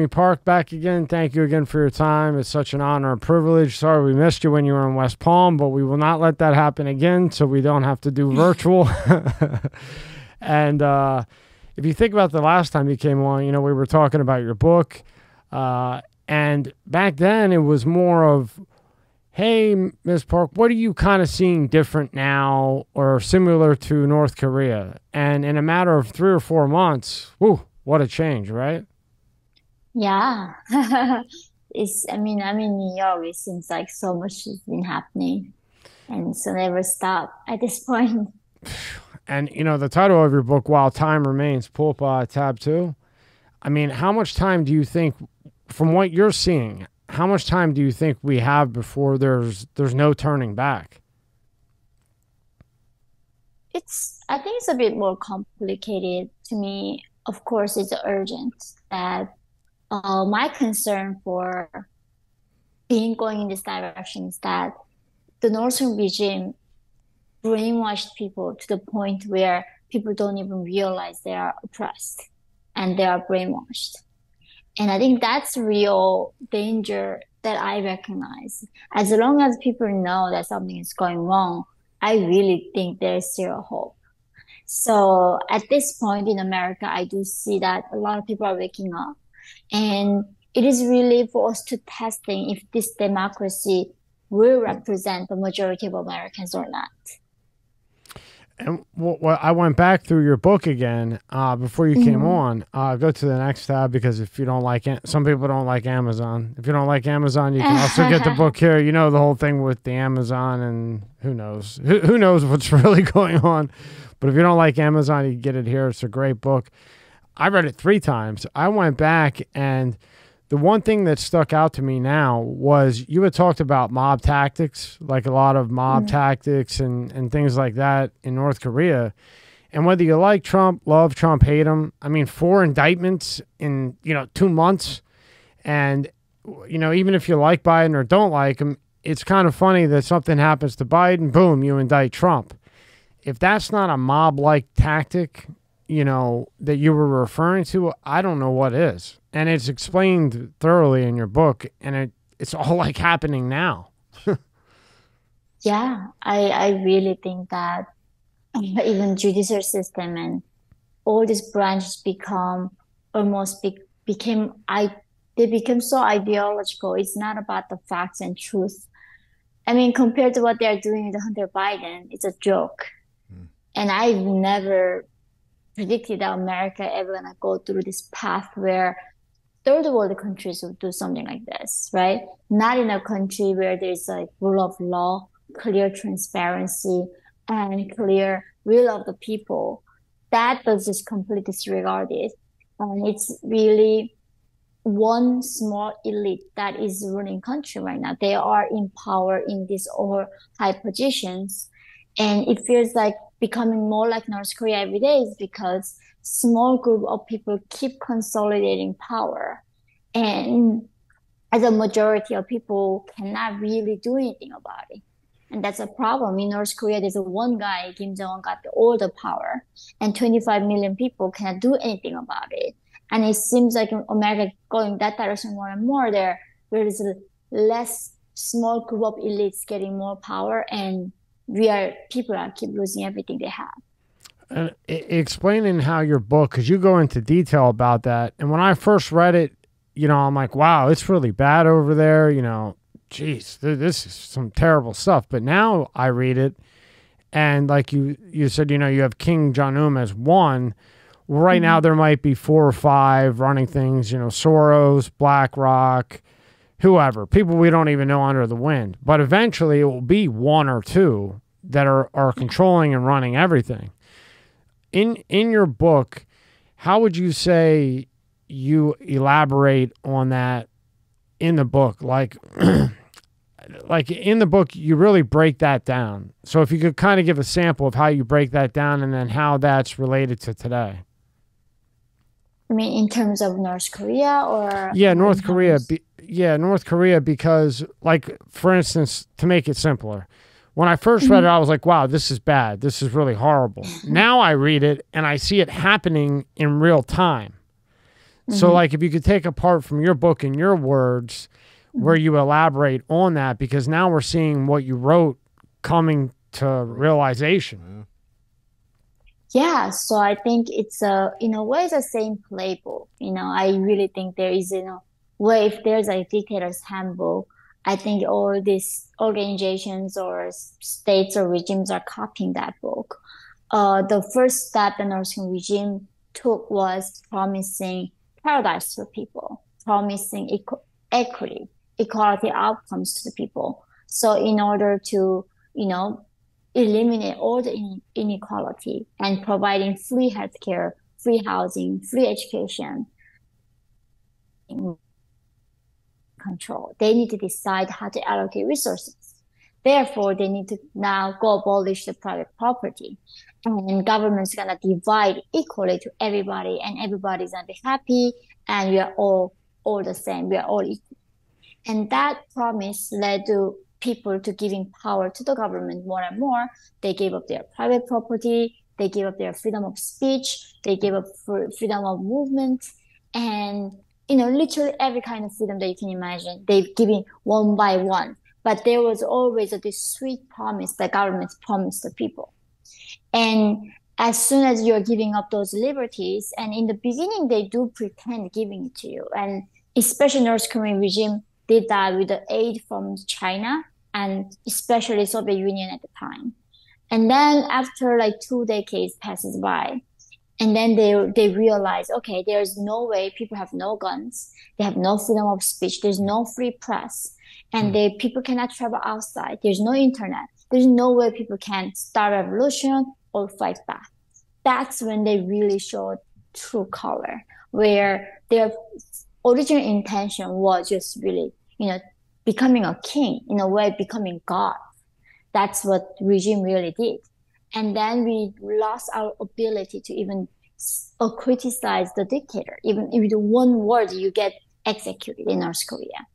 Yeonmi Park back again. Thank you again for your time. It's such an honor and privilege. Sorry we missed you when you were in West Palm, but we will not let that happen again, so we don't have to do virtual. And if you think about the last time you came on, we were talking about your book. And back then it was more of, hey, Ms. Park, what are you kind of seeing different now or similar to North Korea? And in a matter of 3 or 4 months, whoo, what a change, right? Yeah. I'm in New York. It seems like so much has been happening and so never stop at this point. And, the title of your book, While Time Remains, pull up tab 2. I mean, how much time do you think, from what you're seeing, how much time do you think we have before there's no turning back? I think it's a bit more complicated to me. Of course, it's urgent that my concern for being going in this direction is that the Northern regime brainwashed people to the point where people don't even realize they are oppressed and they are brainwashed. And I think that's real danger that I recognize. As long as people know that something is going wrong, I really think there's zero hope. So at this point in America, I do see that a lot of people are waking up. And it is really for us to testing if this democracy will represent the majority of Americans or not. And I went back through your book again before you came Mhm. on. Go to the next tab, because if you don't like it, some people don't like Amazon. If you don't like Amazon, you can also get the book here. You know the whole thing with the Amazon, and who knows? Who knows what's really going on? But if you don't like Amazon, you can get it here. It's a great book. I read it 3 times. I went back, and the one thing that stuck out to me now was you had talked about mob tactics, like a lot of mob Mm. tactics and things like that in North Korea. And whether you like Trump, love Trump, hate him, I mean, 4 indictments in, 2 months. And, even if you like Biden or don't like him, it's kind of funny that something happens to Biden, boom, you indict Trump. If that's not a mob-like tactic, that you were referring to, I don't know what is. And it's explained thoroughly in your book, and it's all like happening now. Yeah, I really think that even judicial system and all these branches become almost became they become so ideological. It's not about the facts and truth. I mean, compared to what they're doing with Hunter Biden, it's a joke. Mm. And I've never predicted that America ever gonna go through this path where third world countries would do something like this, right? Not in a country where there's like rule of law, clear transparency, and clear will of the people. That was just completely disregarded. And it's really one small elite that is ruling country right now. They are in power in these all high positions. And it feels like becoming more like North Korea every day is because small group of people keep consolidating power. And as a majority of people cannot really do anything about it. And that's a problem. In North Korea, there's a one guy, Kim Jong-un, got all the power, and 25 million people cannot do anything about it. And it seems like America going that direction more and more where there's a less small group of elites getting more power, and people are keep losing everything they have. And explaining how your book, because you go into detail about that. And when I first read it, I'm like, wow, it's really bad over there. Geez, this is some terrible stuff. But now I read it, and like you said, you have King Jong-un as one. Right now, there might be 4 or 5 running things, Soros, BlackRock, whoever, people we don't even know under the wind. But eventually, it will be 1 or 2 that are controlling and running everything. In your book, how would you say you elaborate on that in the book? Like in the book, you really break that down. So if you could kind of give a sample of how you break that down and then how that's related to today. I mean, in terms of North Korea or Yeah, in North Korea. terms, North Korea, because, like, for instance, to make it simpler, when I first read it, I was like, wow, this is bad. This is really horrible. Now I read it and I see it happening in real time. So like if you could take apart from your book and your words where you elaborate on that, because now we're seeing what you wrote coming to realization. Yeah, so I think it's in a way, it's the same playbook. I really think there is, way if there's a dictator's handbook, I think all these organizations or states or regimes are copying that book. The first step the North Korean regime took was promising paradise to people, promising equity, equality outcomes to the people. So in order to, eliminate all the inequality and providing free healthcare, free housing, free education, control. They need to decide how to allocate resources. Therefore, they need to now go abolish the private property. And government's gonna divide equally to everybody, and everybody's gonna be happy, and we are all the same. We are all equal. And that promise led to people to giving power to the government more and more. They gave up their private property, they gave up their freedom of speech, they gave up freedom of movement, and literally every kind of freedom that you can imagine, they've given one by one. But there was always this sweet promise that governments promised the people. And as soon as you're giving up those liberties, and in the beginning, they do pretend giving it to you. And especially North Korean regime did that with the aid from China and especially Soviet Union at the time. And then after like 2 decades passes by, and then they realize, okay, there's no way, people have no guns, they have no freedom of speech, there's no free press, and people cannot travel outside, there's no internet, there's no way people can start a revolution or fight back. That's when they really showed true color, where their original intention was just really, becoming a king, in a way, becoming God. That's what regime really did. And then we lost our ability to even criticize the dictator. Even if with one word, you get executed in North Korea.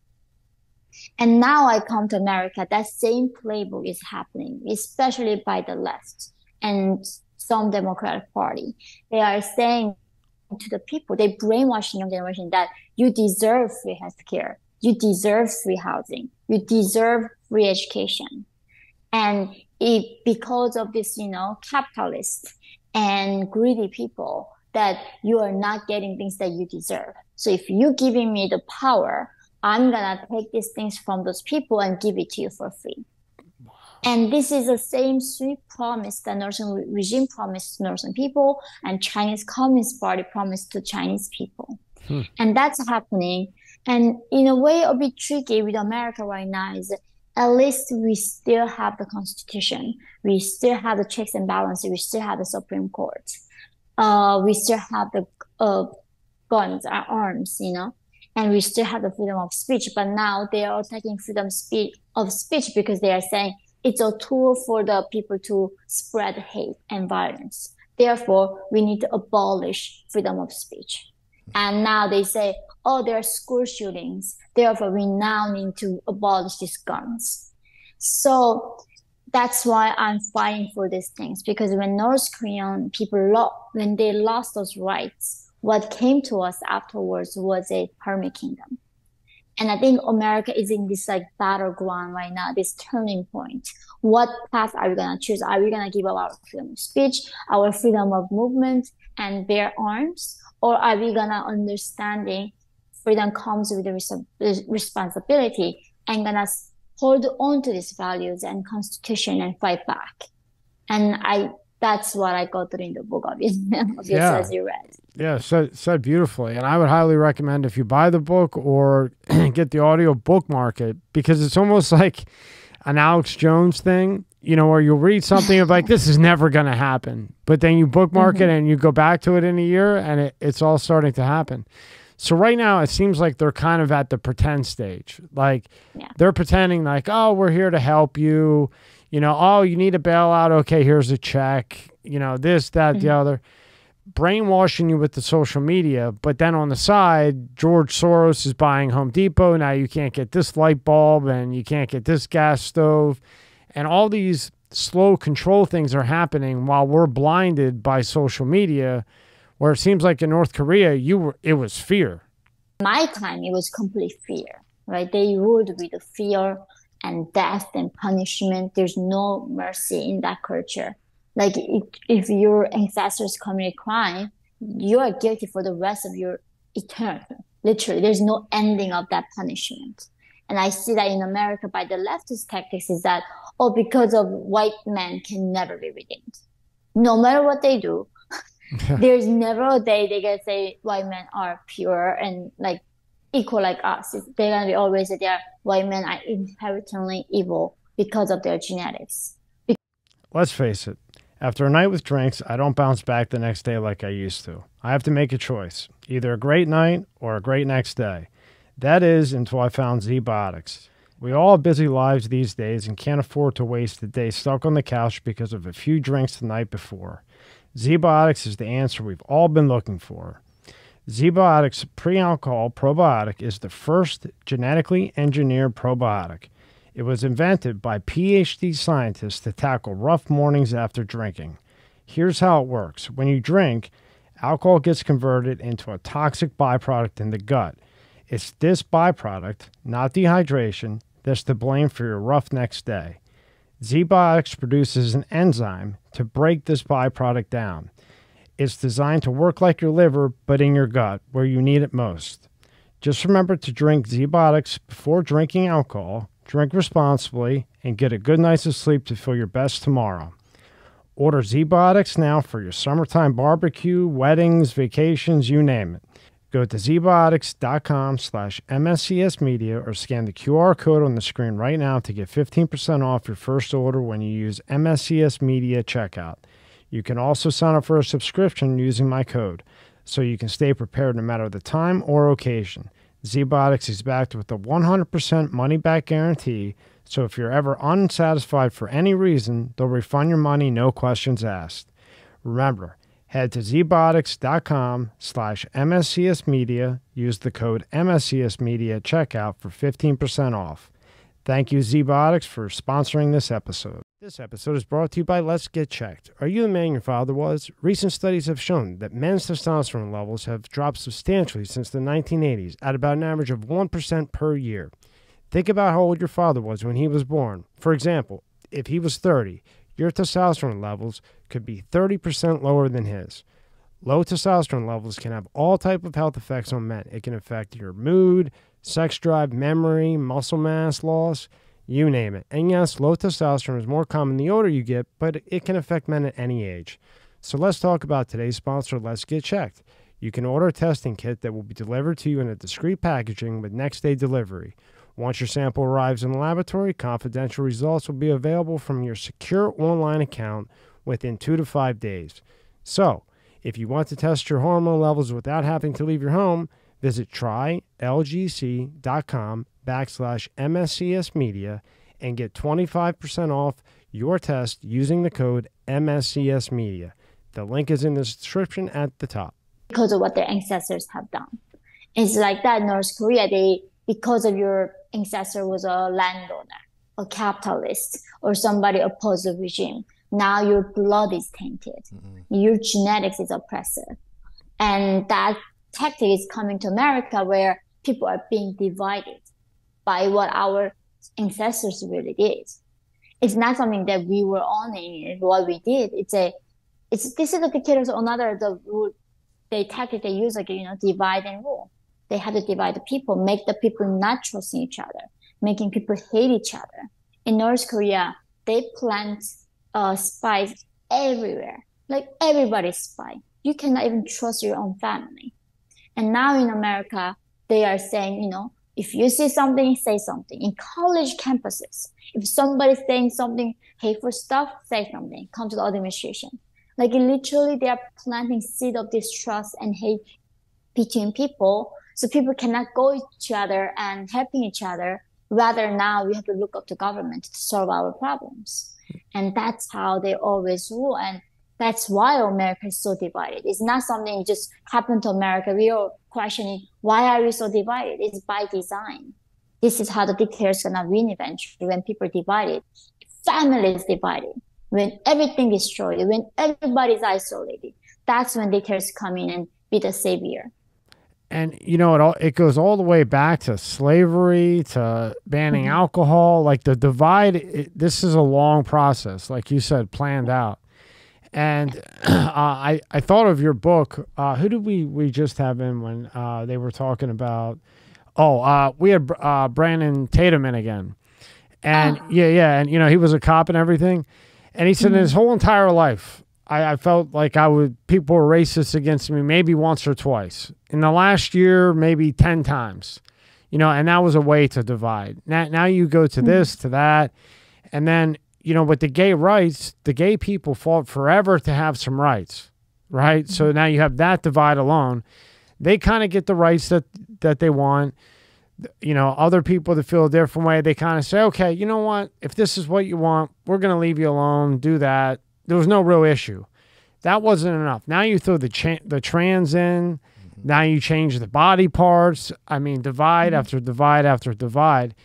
And now I come to America, that same playbook is happening, especially by the left and some Democratic Party. They are saying to the people, they brainwashing young generation that you deserve free healthcare, you deserve free housing, you deserve free education. And because of this, capitalist and greedy people, that you are not getting things that you deserve. So if you're giving me the power, I'm gonna take these things from those people and give it to you for free. And this is the same sweet promise that Northern regime promised to Northern people and Chinese Communist Party promised to Chinese people. And that's happening. And in a way, a bit tricky with America right now is at least we still have the Constitution. We still have the checks and balances. We still have the Supreme Court. We still have the guns, arms, and we still have the freedom of speech. But now they are attacking freedom of speech because they are saying it's a tool for the people to spread hate and violence. Therefore, we need to abolish freedom of speech. And now they say, oh, there are school shootings. Therefore, we now need to abolish these guns. So that's why I'm fighting for these things. Because when North Korean people, when they lost those rights, what came to us afterwards was a hermit kingdom. And I think America is in this battleground right now, this turning point. What path are we going to choose? Are we going to give up our freedom of speech, our freedom of movement, and bear arms? Or are we going to understanding freedom comes with the responsibility and going to hold on to these values and constitution and fight back? And that's what I go through in the book, obviously, as you read. Yeah, said beautifully. And I would highly recommend if you buy the book or get the audio, bookmark it, because it's almost like an Alex Jones thing, where you'll read something of like, this is never going to happen. But then you bookmark it and you go back to it in a year and it's all starting to happen. So right now it seems like they're kind of at the pretend stage. Like they're pretending like, oh, we're here to help you. Oh, you need a bailout. Okay, here's a check. This, that, the other. Brainwashing you with the social media. But then on the side, George Soros is buying Home Depot. Now you can't get this light bulb and you can't get this gas stove. And all these slow control things are happening while we're blinded by social media, Where it seems like in North Korea, it was fear. My time, it was complete fear, right? They ruled with fear and death and punishment. There's no mercy in that culture. Like if your ancestors commit a crime, you are guilty for the rest of your eternity. Literally, there's no ending of that punishment. And I see that in America by the leftist tactics is that, oh, because of white men can never be redeemed. No matter what they do, there's never a day they can say white men are pure and like equal like us. They're gonna be always say their white men are inherently evil because of their genetics. Let's face it. After a night with drinks, I don't bounce back the next day like I used to. I have to make a choice, either a great night or a great next day. That is, until I found Z-Biotics. We all have busy lives these days and can't afford to waste a day stuck on the couch because of a few drinks the night before. Z-Biotics is the answer we've all been looking for. Z-Biotics pre-alcohol probiotic is the first genetically engineered probiotic. It was invented by PhD scientists to tackle rough mornings after drinking. Here's how it works. When you drink, alcohol gets converted into a toxic byproduct in the gut. It's this byproduct, not dehydration, that's to blame for your rough next day. Z-Biotics produces an enzyme to break this byproduct down. It's designed to work like your liver, but in your gut, where you need it most. Just remember to drink Z-Biotics before drinking alcohol, drink responsibly, and get a good night's sleep to feel your best tomorrow. Order Z-Biotics now for your summertime barbecue, weddings, vacations, you name it. Go to zbiotics.com/MSCSmedia or scan the QR code on the screen right now to get 15% off your first order when you use MSCS Media checkout. You can also sign up for a subscription using my code, so you can stay prepared no matter the time or occasion. Z-Biotics is backed with a 100% money-back guarantee, so if you're ever unsatisfied for any reason, they'll refund your money, no questions asked. Remember, head to zbiotics.com/MSCSmedia, use the code MSCSmedia at checkout for 15% off. Thank you, Z-Biotics, for sponsoring this episode. This episode is brought to you by Let's Get Checked. Are you the man your father was? Recent studies have shown that men's testosterone levels have dropped substantially since the 1980s at about an average of 1% per year. Think about how old your father was when he was born. For example, if he was 30, your testosterone levels could be 30% lower than his. Low testosterone levels can have all types of health effects on men. It can affect your mood, sex drive, memory, muscle mass loss, you name it. And yes, low testosterone is more common the older you get, but it can affect men at any age. So let's talk about today's sponsor, Let's Get Checked. You can order a testing kit that will be delivered to you in a discreet packaging with next-day delivery. Once your sample arrives in the laboratory, confidential results will be available from your secure online account within 2 to 5 days. So, if you want to test your hormone levels without having to leave your home, visit trylgc.com/MSCSmedia and get 25% off your test using the code MSCSmedia. The link is in the description at the top. Because of what their ancestors have done. It's like that in North Korea, because of your ancestor was a landowner, a capitalist, or somebody opposed the regime, now your blood is tainted. Mm-hmm. Your genetics is oppressive. And that tactic is coming to America where people are being divided by what our ancestors really did. It's not something that we were owning what we did. This is the dictators another the rule they tactic they use divide and rule. They have to divide the people, make the people not trusting each other, making people hate each other. In North Korea, they plant spies everywhere. Like everybody's spy. You cannot even trust your own family. And now in America, they are saying, if you see something, say something. In college campuses, if somebody's saying something hateful stuff, say something. Come to the administration. Like literally, they are planting seed of distrust and hate between people. So people cannot go each other and helping each other. Rather now we have to look up to government to solve our problems. And that's how they always rule. And that's why America is so divided. It's not something just happened to America. We are questioning, why are we so divided? It's by design. This is how the dictators are going to win eventually when people are divided. Families divided. When everything is destroyed, when everybody is isolated. that's when dictators come in and be the savior. And you know, it goes all the way back to slavery, to banning alcohol. Like the divide, this is a long process, like you said, planned out. And I thought of your book. Who did we just have in when they were talking about? Oh, we had Brandon Tatum in again, and yeah, and you know, he was a cop and everything, and he said in his whole entire life, I felt like people were racist against me maybe once or twice. In the last year, maybe 10 times, you know, and that was a way to divide. Now you go to this, to that, and then, you know, with the gay rights, the gay people fought forever to have some rights, right? So now you have that divide alone. They kind of get the rights that they want. You know, other people that feel a different way, they kind of say, okay, you know what? If this is what you want, we're going to leave you alone, do that. There was no real issue. That wasn't enough. Now you throw the trans in. Now you change the body parts. I mean, divide after divide after divide.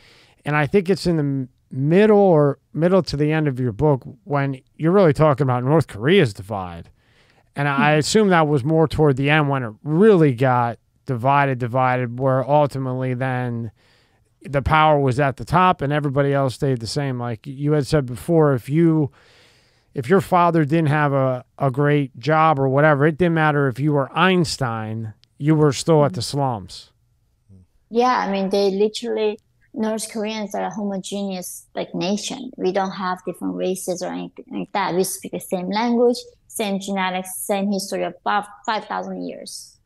And I think it's in the middle to the end of your book when you're really talking about North Korea's divide. And I assume that was more toward the end when it really got divided, where ultimately then the power was at the top and everybody else stayed the same. Like you had said before, if your father didn't have a great job or whatever, it didn't matter if you were Einstein, you were still at the slums. Yeah, I mean, they literally, North Koreans are a homogeneous like nation. We don't have different races or anything like that. We speak the same language, same genetics, same history of about 5,000 years.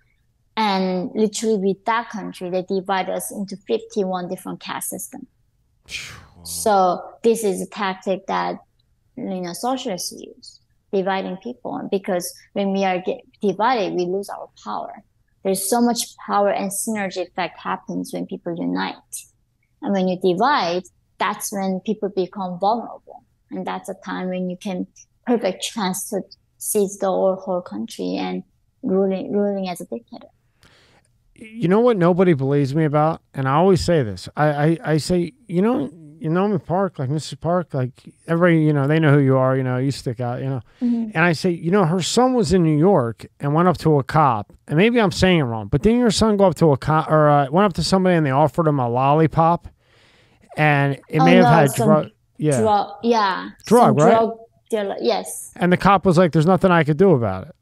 And literally with that country, they divide us into 51 different caste systems. Wow. So this is a tactic that, you know, socialists use, dividing people. Because when we are divided, we lose our power. There's so much power and synergy effect happens when people unite. And when you divide, that's when people become vulnerable. And that's a time when you can perfect chance to seize the whole country and ruling as a dictator. You know what nobody believes me about? And I always say this. I say, you know Yeonmi Park, like Mrs. Park, like everybody, you know, they know who you are, you know, you stick out, you know. And I say, you know, her son was in New York and went up to a cop, and maybe I'm saying it wrong, but didn't your son go up to a cop or went up to somebody and they offered him a lollipop, and it may have had drug, drug, right? Yes. And the cop was like, "There's nothing I could do about it."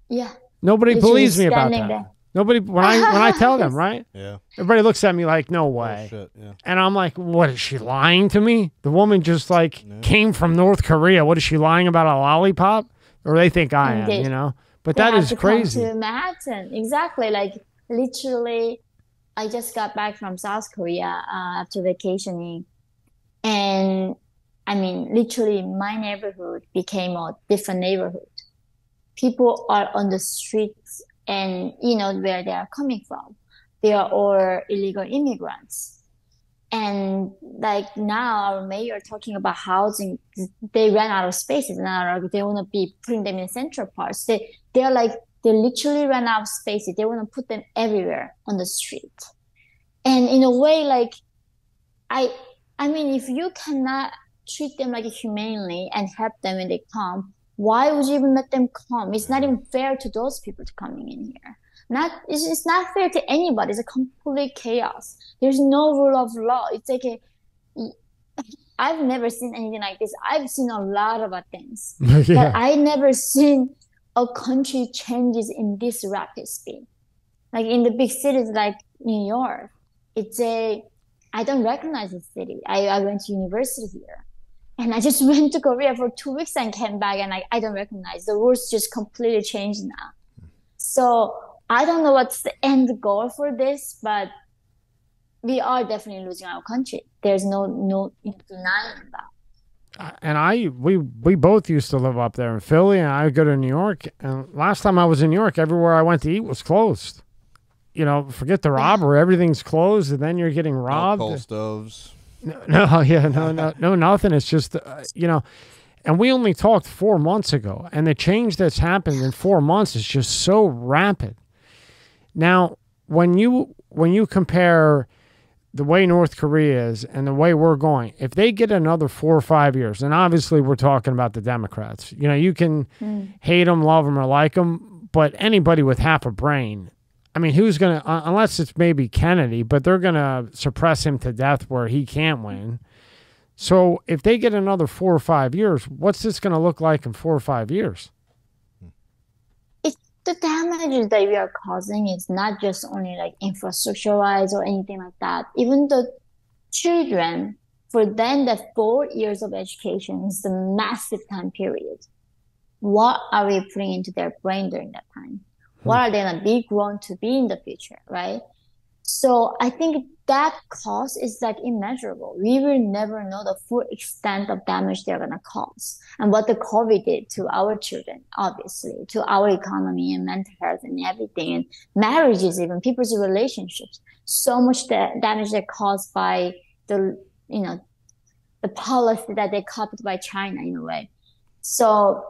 Yeah. Nobody believes me about that. There. Nobody, when I tell them, right? Yeah. Everybody looks at me like, no way. Oh, shit, yeah. And I'm like, what, is she lying to me? The woman just like came from North Korea. What, is she lying about a lollipop? Or they think I am, you know? But that is crazy. Come to Manhattan. Exactly. Like literally, I just got back from South Korea after vacationing. And I mean, literally my neighborhood became a different neighborhood. People are on the streets and you know where they are coming from. They are all illegal immigrants. And like now our mayor talking about housing, they ran out of spaces now. They want to be putting them in central parts. They literally ran out of spaces. They want to put them everywhere on the street. And in a way, like, I mean, if you cannot treat them like humanely and help them when they come, why would you even let them come? It's not even fair to those people to coming in here. It's not fair to anybody. It's a complete chaos. There's no rule of law. It's like I've never seen anything like this. I've seen a lot of things, but I never seen a country changes in this rapid speed. Like in the big cities like New York, I don't recognize the city. I went to university here. And I just went to Korea for 2 weeks and came back, and I don't recognize. The rules just completely changed now. So I don't know what's the end goal for this, but we are definitely losing our country. There's no denying that. And we both used to live up there in Philly, and I would go to New York. And last time I was in New York, everywhere I went to eat was closed. You know, forget the robbery. Everything's closed, and then you're getting robbed. Coal stoves. No, nothing. It's just, you know, and we only talked 4 months ago, and the change that's happened in 4 months is just so rapid. Now, when you compare the way North Korea is and the way we're going, if they get another 4 or 5 years, and obviously we're talking about the Democrats, you know, you can hate them, love them, or like them, but anybody with half a brain, I mean, who's going to, unless it's maybe Kennedy, but they're going to suppress him to death where he can't win. So if they get another 4 or 5 years, what's this going to look like in 4 or 5 years? The damages that we are causing is not just only like infrastructure-wise or anything like that. Even the children, for them, the 4 years of education is the massive time period. What are we putting into their brain during that time? What are they going to be grown to be in the future, right? So I think that cost is like immeasurable. We will never know the full extent of damage they're going to cause and what the COVID did to our children, obviously, to our economy and mental health and everything, and marriages, even people's relationships. So much damage that caused by the, you know, the policy that they copied by China in a way. So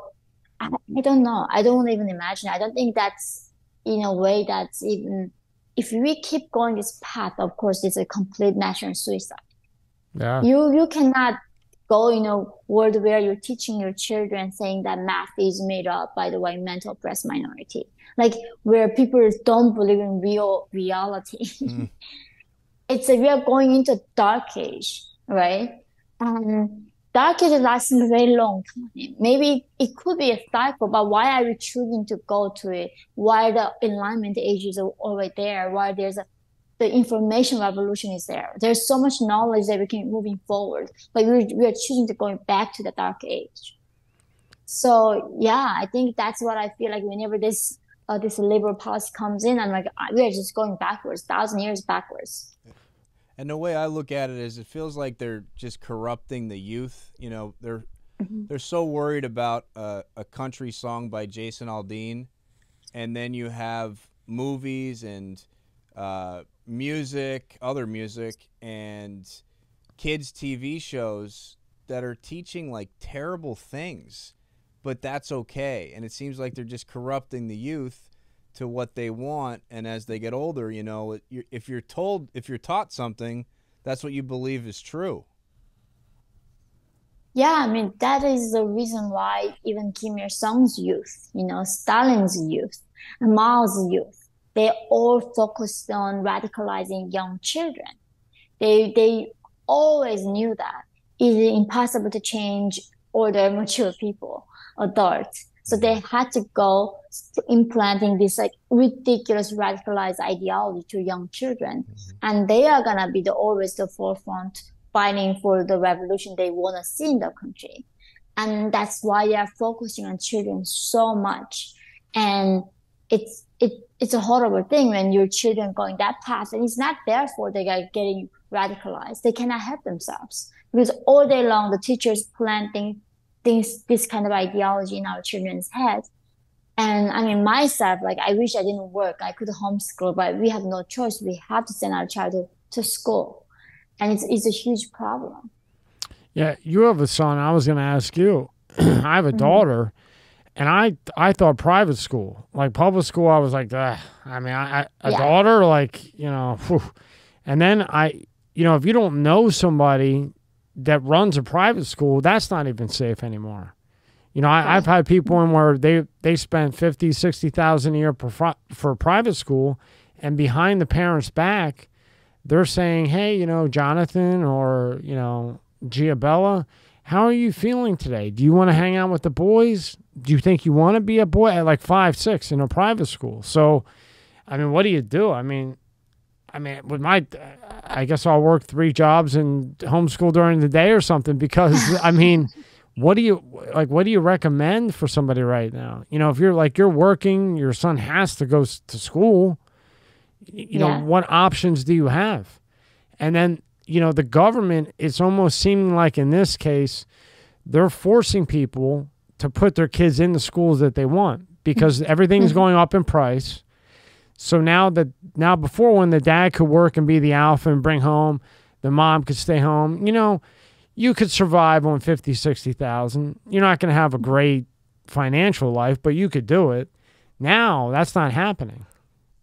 I don't know. I don't even imagine. I don't think that's in a way that's even, if we keep going this path, of course, it's a complete national suicide. Yeah. You cannot go in a world where you're teaching your children saying that math is made up by the white mental oppressed minority, like where people don't believe in real reality. It's like we are going into dark age, right? Dark age is lasting a very long time. Maybe it could be a cycle, but why are we choosing to go to it? Why the enlightenment age is already there? Why there's the information revolution is there? There's so much knowledge that we can moving forward, but we are choosing to going back to the dark age. So yeah, I think that's what I feel like whenever this liberal policy comes in, I'm like, we are just going backwards, 1,000 years backwards. And the way I look at it is, it feels like they're just corrupting the youth. You know, they're so worried about a country song by Jason Aldean, and then you have movies and music, other music, and kids' TV shows that are teaching like terrible things, but that's okay. And it seems like they're just corrupting the youth to what they want, and as they get older, you know, if you're taught something, that's what you believe is true. Yeah, I mean, that is the reason why even Kim Il-sung's youth, you know, Stalin's youth, and Mao's youth, they all focused on radicalizing young children. They always knew that it is impossible to change older, mature people, adults. So they had to go implanting this like ridiculous radicalized ideology to young children. And they are going to be always the forefront fighting for the revolution they want to see in the country. And that's why they are focusing on children so much. And it's a horrible thing when your children going that path, and it's not their fault they are getting radicalized. They cannot help themselves because all day long the teachers planting this kind of ideology in our children's head. And I mean, myself, like, I wish I didn't work. I could homeschool, but we have no choice. We have to send our child to school. And it's a huge problem. Yeah, you have a son. I was going to ask you. I have a daughter, and I thought private school. Like public school, I was like, ugh. I mean, daughter, like, you know, whew. And then you know, if you don't know somebody that runs a private school, that's not even safe anymore. You know, I've had people in where they spend $50,000, $60,000 a year for private school, and behind the parents' back, they're saying, hey, you know, Jonathan or, you know, Giabella, how are you feeling today? Do you want to hang out with the boys? Do you think you want to be a boy at like 5, 6 in a private school? So, I mean, what do you do? I mean, with I guess I'll work 3 jobs and homeschool during the day or something, because I mean, what do you recommend for somebody right now? You know, if you're working, your son has to go to school, you know, what options do you have? And then, you know, the government, it's almost seeming like in this case, they're forcing people to put their kids in the schools that they want because everything's going up in price. So now before, when the dad could work and be the alpha and bring home, the mom could stay home, you know, you could survive on $50,000, $60,000. You're not going to have a great financial life, but you could do it. Now that's not happening.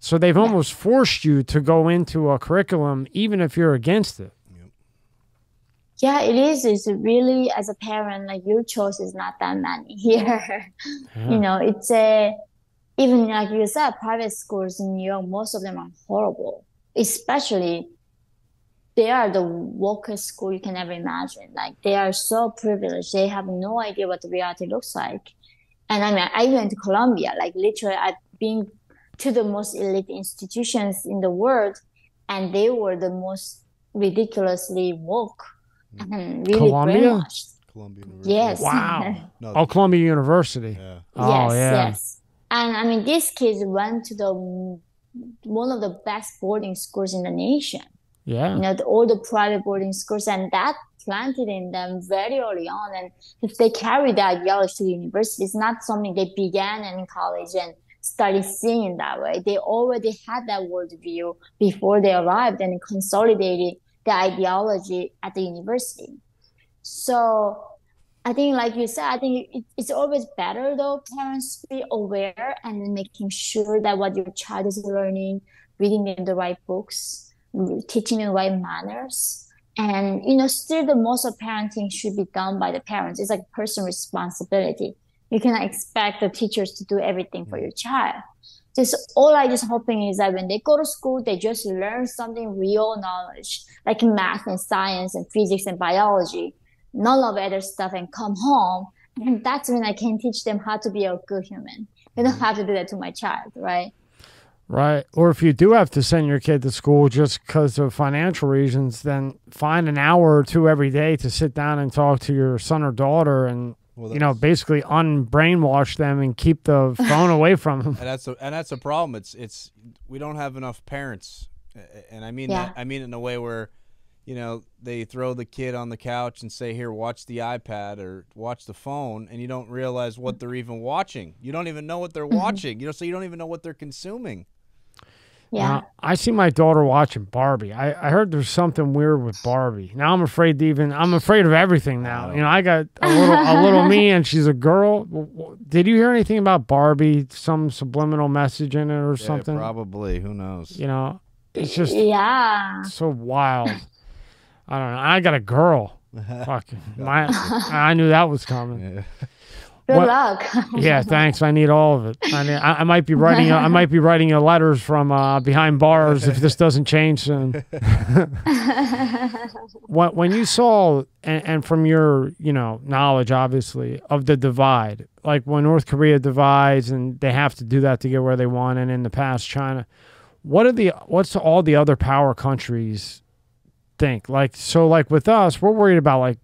So they've almost forced you to go into a curriculum, even if you're against it. Yeah, it is. It's really, as a parent, like your choice is not that many here. You know, it's even like you said, private schools in New York, most of them are horrible. Especially, they are the workest school you can ever imagine. Like they are so privileged. They have no idea what the reality looks like. And I mean, I went to Columbia, like literally I've been to the most elite institutions in the world, and they were the most ridiculously woke and really Columbia? brainwashed. Columbia University. Yes. Wow. No. Oh, Columbia University. Yeah. Oh, Yes, yeah. yes. And I mean, these kids went to the one of the best boarding schools in the nation. Yeah. You know, all the private boarding schools, and that planted in them very early on. And if they carry that ideology to the university, it's not something they began in college and started seeing in that way. They already had that worldview before they arrived and consolidated the ideology at the university. So I think, like you said, I think it's always better though parents to be aware and making sure that what your child is learning, reading them the right books, teaching them the right manners. And, you know, still the most of parenting should be done by the parents. It's like personal responsibility. You cannot expect the teachers to do everything for your child. Just all I just hoping is that when they go to school, they just learn something real knowledge, like math and science and physics and biology, none of other stuff, and come home. And that's when I can teach them how to be a good human. I don't have to do that to my child, right? Right. Or if you do have to send your kid to school just because of financial reasons, then find an hour or two every day to sit down and talk to your son or daughter and, you know, basically unbrainwash them and keep the phone away from them. And that's a problem. It's we don't have enough parents. And I mean that, I mean it in a way where, you know, they throw the kid on the couch and say, here, watch the iPad or watch the phone, and you don't realize what they're even watching. You don't even know what they're watching, you know, so you don't even know what they're consuming. Yeah. Now, I see my daughter watching Barbie. I heard there's something weird with Barbie. Now I'm afraid of everything now. You know, I got a little me, and she's a girl. Did you hear anything about Barbie? Some subliminal message in it or something? Probably. Who knows? You know, it's just so wild. I don't know. I got a girl. Fuck. I knew that was coming. Yeah. Good luck. Yeah, thanks. I need all of it. I might be writing. I might be writing you letters from behind bars if this doesn't change soon. When you saw, and from your knowledge, obviously, of the divide, like when North Korea divides and they have to do that to get where they want, and in the past China, what's all the other power countries think? Like with us, we're worried about, like,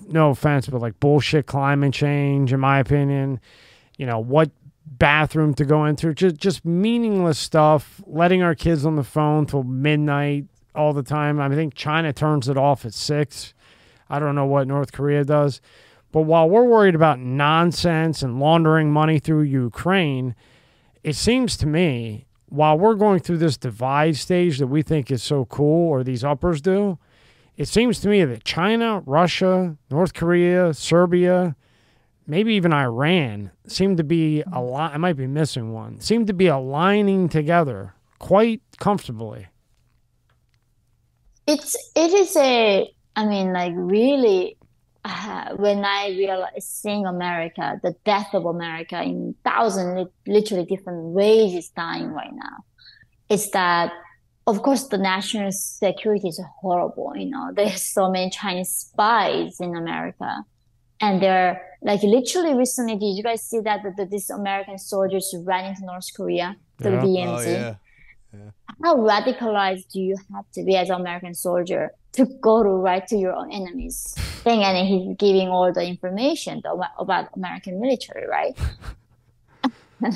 no offense, but like bullshit climate change, in my opinion, what bathroom to go into, just meaningless stuff, letting our kids on the phone till midnight all the time. I think China turns it off at 6. I don't know what North Korea does. But while we're worried about nonsense and laundering money through Ukraine, it seems to me, while we're going through this divide stage that we think is so cool, or these uppers do, it seems to me that China, Russia, North Korea, Serbia, maybe even Iran seem to be I might be missing one. Seem to be aligning together quite comfortably. It is really, when I realized seeing America, the death of America in thousand literally different ways is dying right now. It's that, of course, the national security is horrible. There's so many Chinese spies in America. And they're, like, literally recently, did you guys see that these American soldiers ran into North Korea through DMZ? Oh, yeah. How radicalized do you have to be as an American soldier to go right to your own enemies thing? And he's giving all the information about American military, right?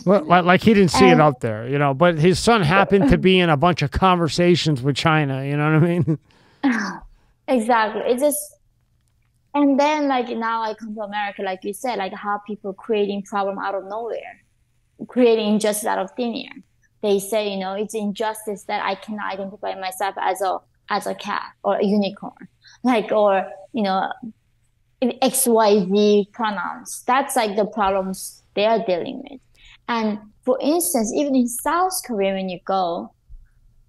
Like he didn't see it up there, but his son happened to be in a bunch of conversations with China, you know what I mean? Exactly. It's just, and then, like, now I come to America, like you said, like how people creating problem out of nowhere, creating injustice out of thin air. They say, it's injustice that I cannot identify myself as a cat or a unicorn, or XYZ pronouns. That's like the problems they are dealing with. And for instance, even in South Korea, when you go,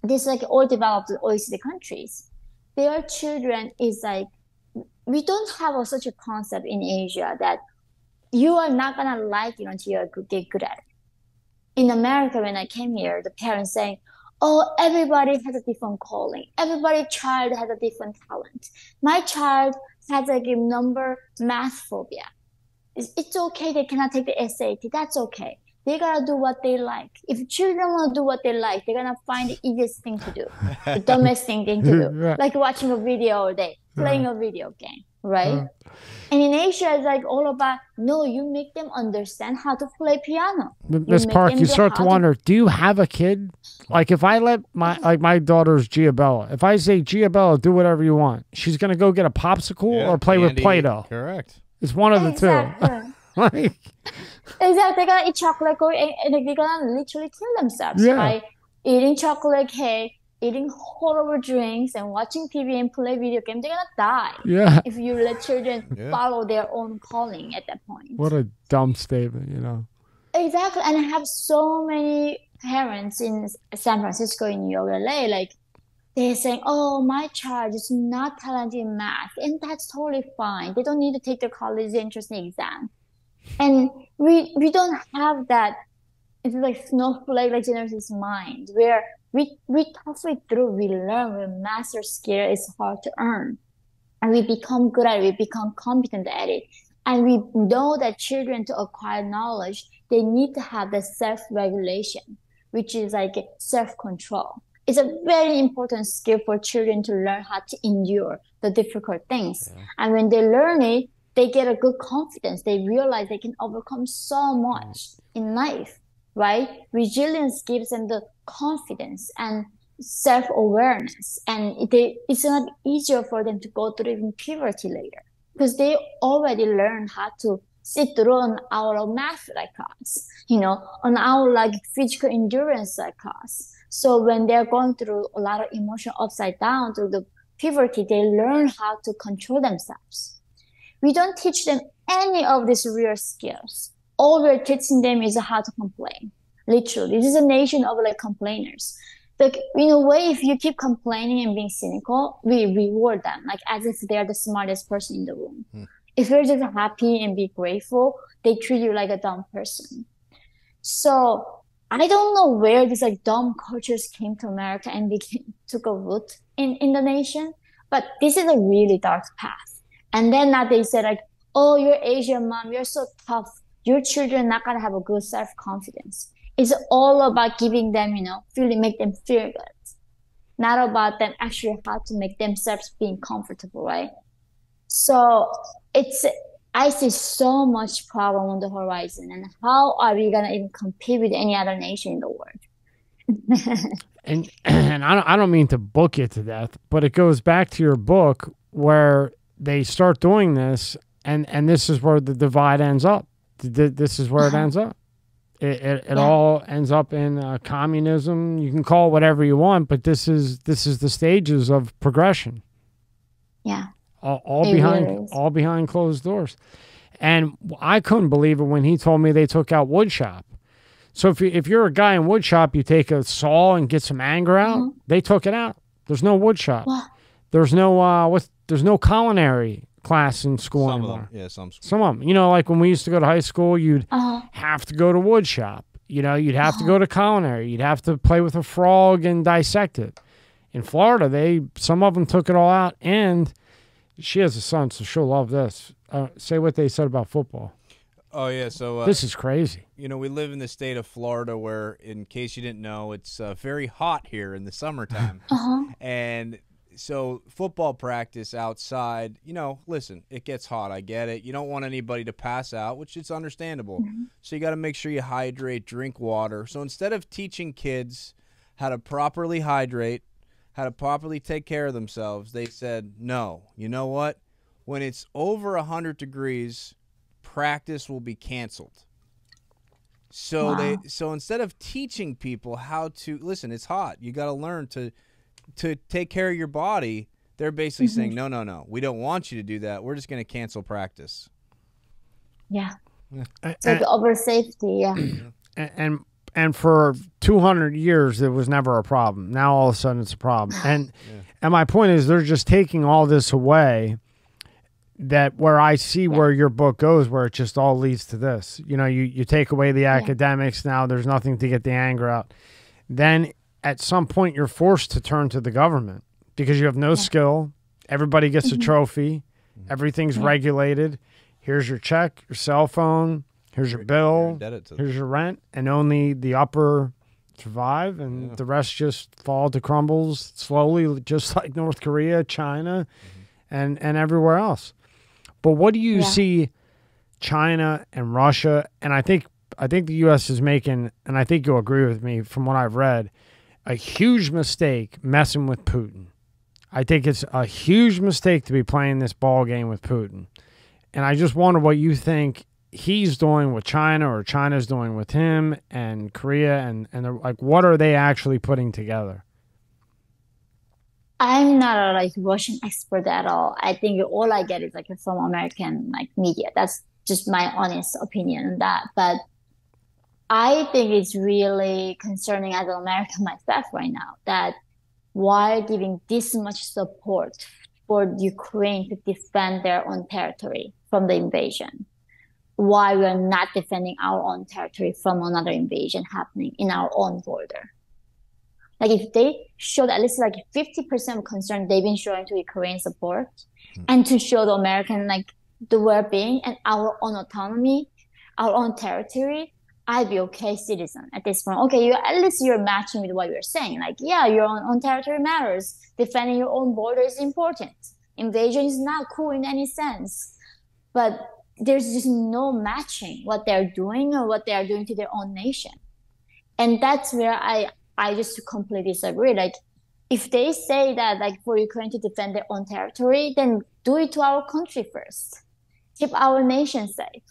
these like all developed OECD countries, their children is like, we don't have such a concept in Asia that you are not gonna like it until get good at it. In America, when I came here, the parents saying, "Oh, everybody has a different calling. Everybody child has a different talent. My child has like a number math phobia. It's okay. They cannot take the SAT. That's okay. They gotta do what they like. If children want to do what they like, they're gonna find the easiest thing to do, the dumbest thing to do, like watching a video all day, playing a video game, right?" And in Asia, it's like all about, no, you make them understand how to play piano. Miss Park, you start to wonder, do you have a kid? Like if I let my daughter's Giabella, if I say, Giabella, do whatever you want, she's going to go get a popsicle or play with Play-Doh. Correct. It's one of the two. Like, exactly. They're going to eat chocolate and they're going to literally kill themselves by eating chocolate cake, eating horrible drinks, and watching TV and play video games. They're going to die if you let children follow their own calling at that point. What a dumb statement, you know. Exactly. And I have so many parents in San Francisco, in New York, LA, like, they're saying, "Oh, my child is not talented in math," and that's totally fine. They don't need to take the college entrance exam. And we don't have that. It's like snowflake, like Genesis mind, where we tough it through, we learn, we master skill. It's hard to earn, and we become good at it. We become competent at it, and we know that children, to acquire knowledge, they need to have the self-regulation, which is like self-control. It's a very important skill for children to learn how to endure the difficult things. And when they learn it, they get a good confidence. They realize they can overcome so much in life, right? Resilience gives them the confidence and self-awareness. And it's not easier for them to go through even puberty later, because they already learned how to sit through an hour of math like class, an hour like physical endurance like class. So when they're going through a lot of emotional upside down through the puberty, they learn how to control themselves. We don't teach them any of these real skills. All we're teaching them is how to complain. Literally, this is a nation of like complainers. Like, in a way, if you keep complaining and being cynical, we reward them, like as if they're the smartest person in the room. If you're just happy and be grateful, they treat you like a dumb person. So I don't know where these like dumb cultures came to America and took a root in the nation, but this is a really dark path. And then now they said like, "Oh, you're Asian mom, you're so tough. Your children are not gonna have a good self-confidence." It's all about giving them, make them feel good. Not about them actually how to make themselves being comfortable, right? So I see so much problem on the horizon, and how are we gonna even compete with any other nation in the world? and I don't mean to book you to death, but it goes back to your book where they start doing this, and this is where the divide ends up. This is where it ends up. It all ends up in communism. You can call it whatever you want, but this is the stages of progression. Yeah. All behind closed doors. And I couldn't believe it when he told me they took out woodshop. So if you're a guy in woodshop, you take a saw and get some anger out. They took it out. There's no woodshop. There's no there's no culinary class in school anymore. Some schools. Some of them. Like when we used to go to high school, you'd have to go to woodshop. You'd have to go to culinary. You'd have to play with a frog and dissect it. In Florida, some of them took it all out, and she has a son, so she'll love this. Say what they said about football. Oh, yeah. So this is crazy. We live in the state of Florida where, in case you didn't know, it's very hot here in the summertime. And so football practice outside, listen, it gets hot. I get it. You don't want anybody to pass out, which is understandable. So you got to make sure you hydrate, drink water. So instead of teaching kids how to properly hydrate, how to properly take care of themselves, they said, no, you know what? When it's over 100 degrees, practice will be canceled. So so instead of teaching people how to, listen, it's hot, you got to learn to take care of your body, they're basically saying, no, we don't want you to do that. We're just going to cancel practice. Yeah. It's like over safety, and for 200 years it was never a problem. Now all of a sudden it's a problem. And my point is, they're just taking all this away. That where I see where your book goes, where it just all leads to this. You know, you take away the academics, now there's nothing to get the anger out. Then at some point you're forced to turn to the government because you have no skill. Everybody gets a trophy. Everything's regulated. Here's your check, your cell phone, here's your bill, here's your rent, and only the upper survive, and the rest just fall to crumbles slowly, just like North Korea, China, and everywhere else. But what do you see China and Russia, and I think the U.S. is making, and I think you'll agree with me from what I've read, a huge mistake messing with Putin. I think it's a huge mistake to be playing this ball game with Putin. And I just wonder what you think he's doing with China, or China's doing with him, and Korea, and they're like, what are they actually putting together? I'm not a Russian expert at all. I think all I get is from American media. That's just my honest opinion on that. But I think it's really concerning as an American myself right now that why giving this much support for Ukraine to defend their own territory from the invasion. Why we're not defending our own territory from another invasion happening in our own border. If they showed at least 50% of concern they've been showing to Ukraine support, and to show the American the well-being and our own autonomy, our own territory, I'd be okay citizen at this point. Okay, at least you're matching with what you're saying. Your own territory matters. Defending your own border is important. Invasion is not cool in any sense. But there's just no matching what they're doing or what they are doing to their own nation. And that's where I just completely disagree. If they say that for Ukraine to defend their own territory, then do it to our country first. Keep our nation safe.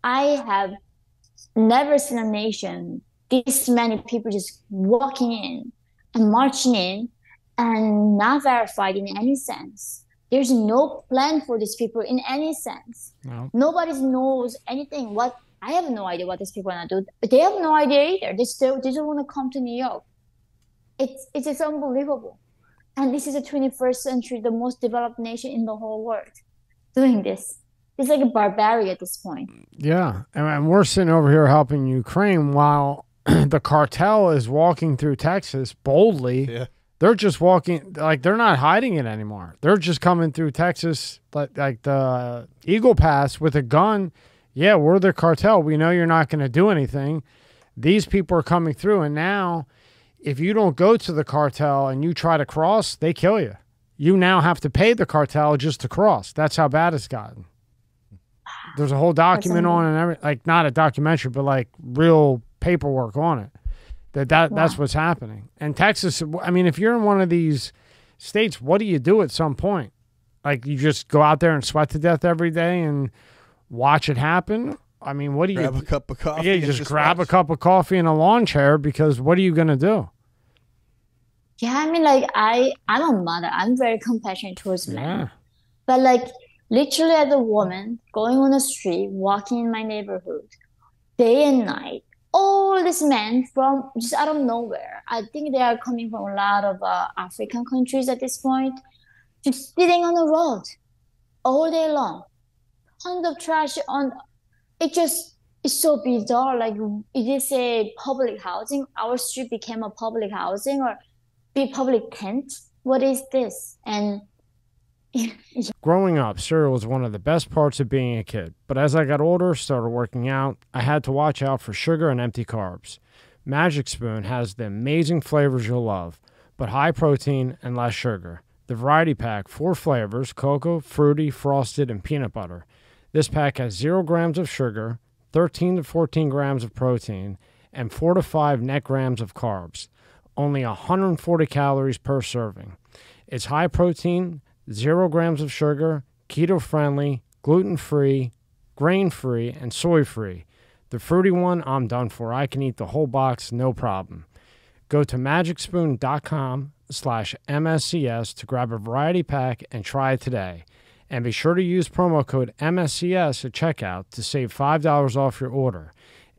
I have never seen a nation, this many people just walking in and marching in and not verified in any sense. There's no plan for these people in any sense. No. Nobody knows anything. I have no idea what these people are going to do. They have no idea either. They just want to come to New York. It's just unbelievable. And this is the 21st century, the most developed nation in the whole world doing this. It's a barbarian at this point. Yeah. And we're sitting over here helping Ukraine while the cartel is walking through Texas boldly. Yeah. They're just walking, they're not hiding it anymore. They're just coming through Texas like the Eagle Pass with a gun. Yeah, we're the cartel. We know you're not going to do anything. These people are coming through, and now if you don't go to the cartel and you try to cross, they kill you. You now have to pay the cartel just to cross. That's how bad it's gotten. There's a whole document on it, and everything, not a documentary, but real paperwork on it. That's what's happening. And Texas, I mean, if you're in one of these states, what do you do at some point? You just go out there and sweat to death every day and watch it happen? I mean, what do you grab a cup of coffee? Yeah, you just grab a cup of coffee and a lawn chair, because what are you going to do? Yeah, I mean, I'm a mother. I'm very compassionate towards men. But literally as a woman going on the street, walking in my neighborhood, day and night, all these men from just out of nowhere. I think they are coming from a lot of African countries at this point, just sitting on the road all day long. Tons of trash on. It's so bizarre. Is this a public housing? Our street became a public housing or be public tent? What is this? And growing up, cereal was one of the best parts of being a kid. But as I got older, started working out, I had to watch out for sugar and empty carbs. Magic Spoon has the amazing flavors you'll love, but high protein and less sugar. The variety pack, 4 flavors, cocoa, fruity, frosted, and peanut butter. This pack has 0 grams of sugar, 13 to 14 grams of protein, and 4 to 5 net grams of carbs. Only 140 calories per serving. It's high protein, 0 grams of sugar, keto-friendly, gluten-free, grain-free, and soy-free. The fruity one, I'm done for. I can eat the whole box, no problem. Go to magicspoon.com/MSCS to grab a variety pack and try it today. And be sure to use promo code MSCS at checkout to save $5 off your order.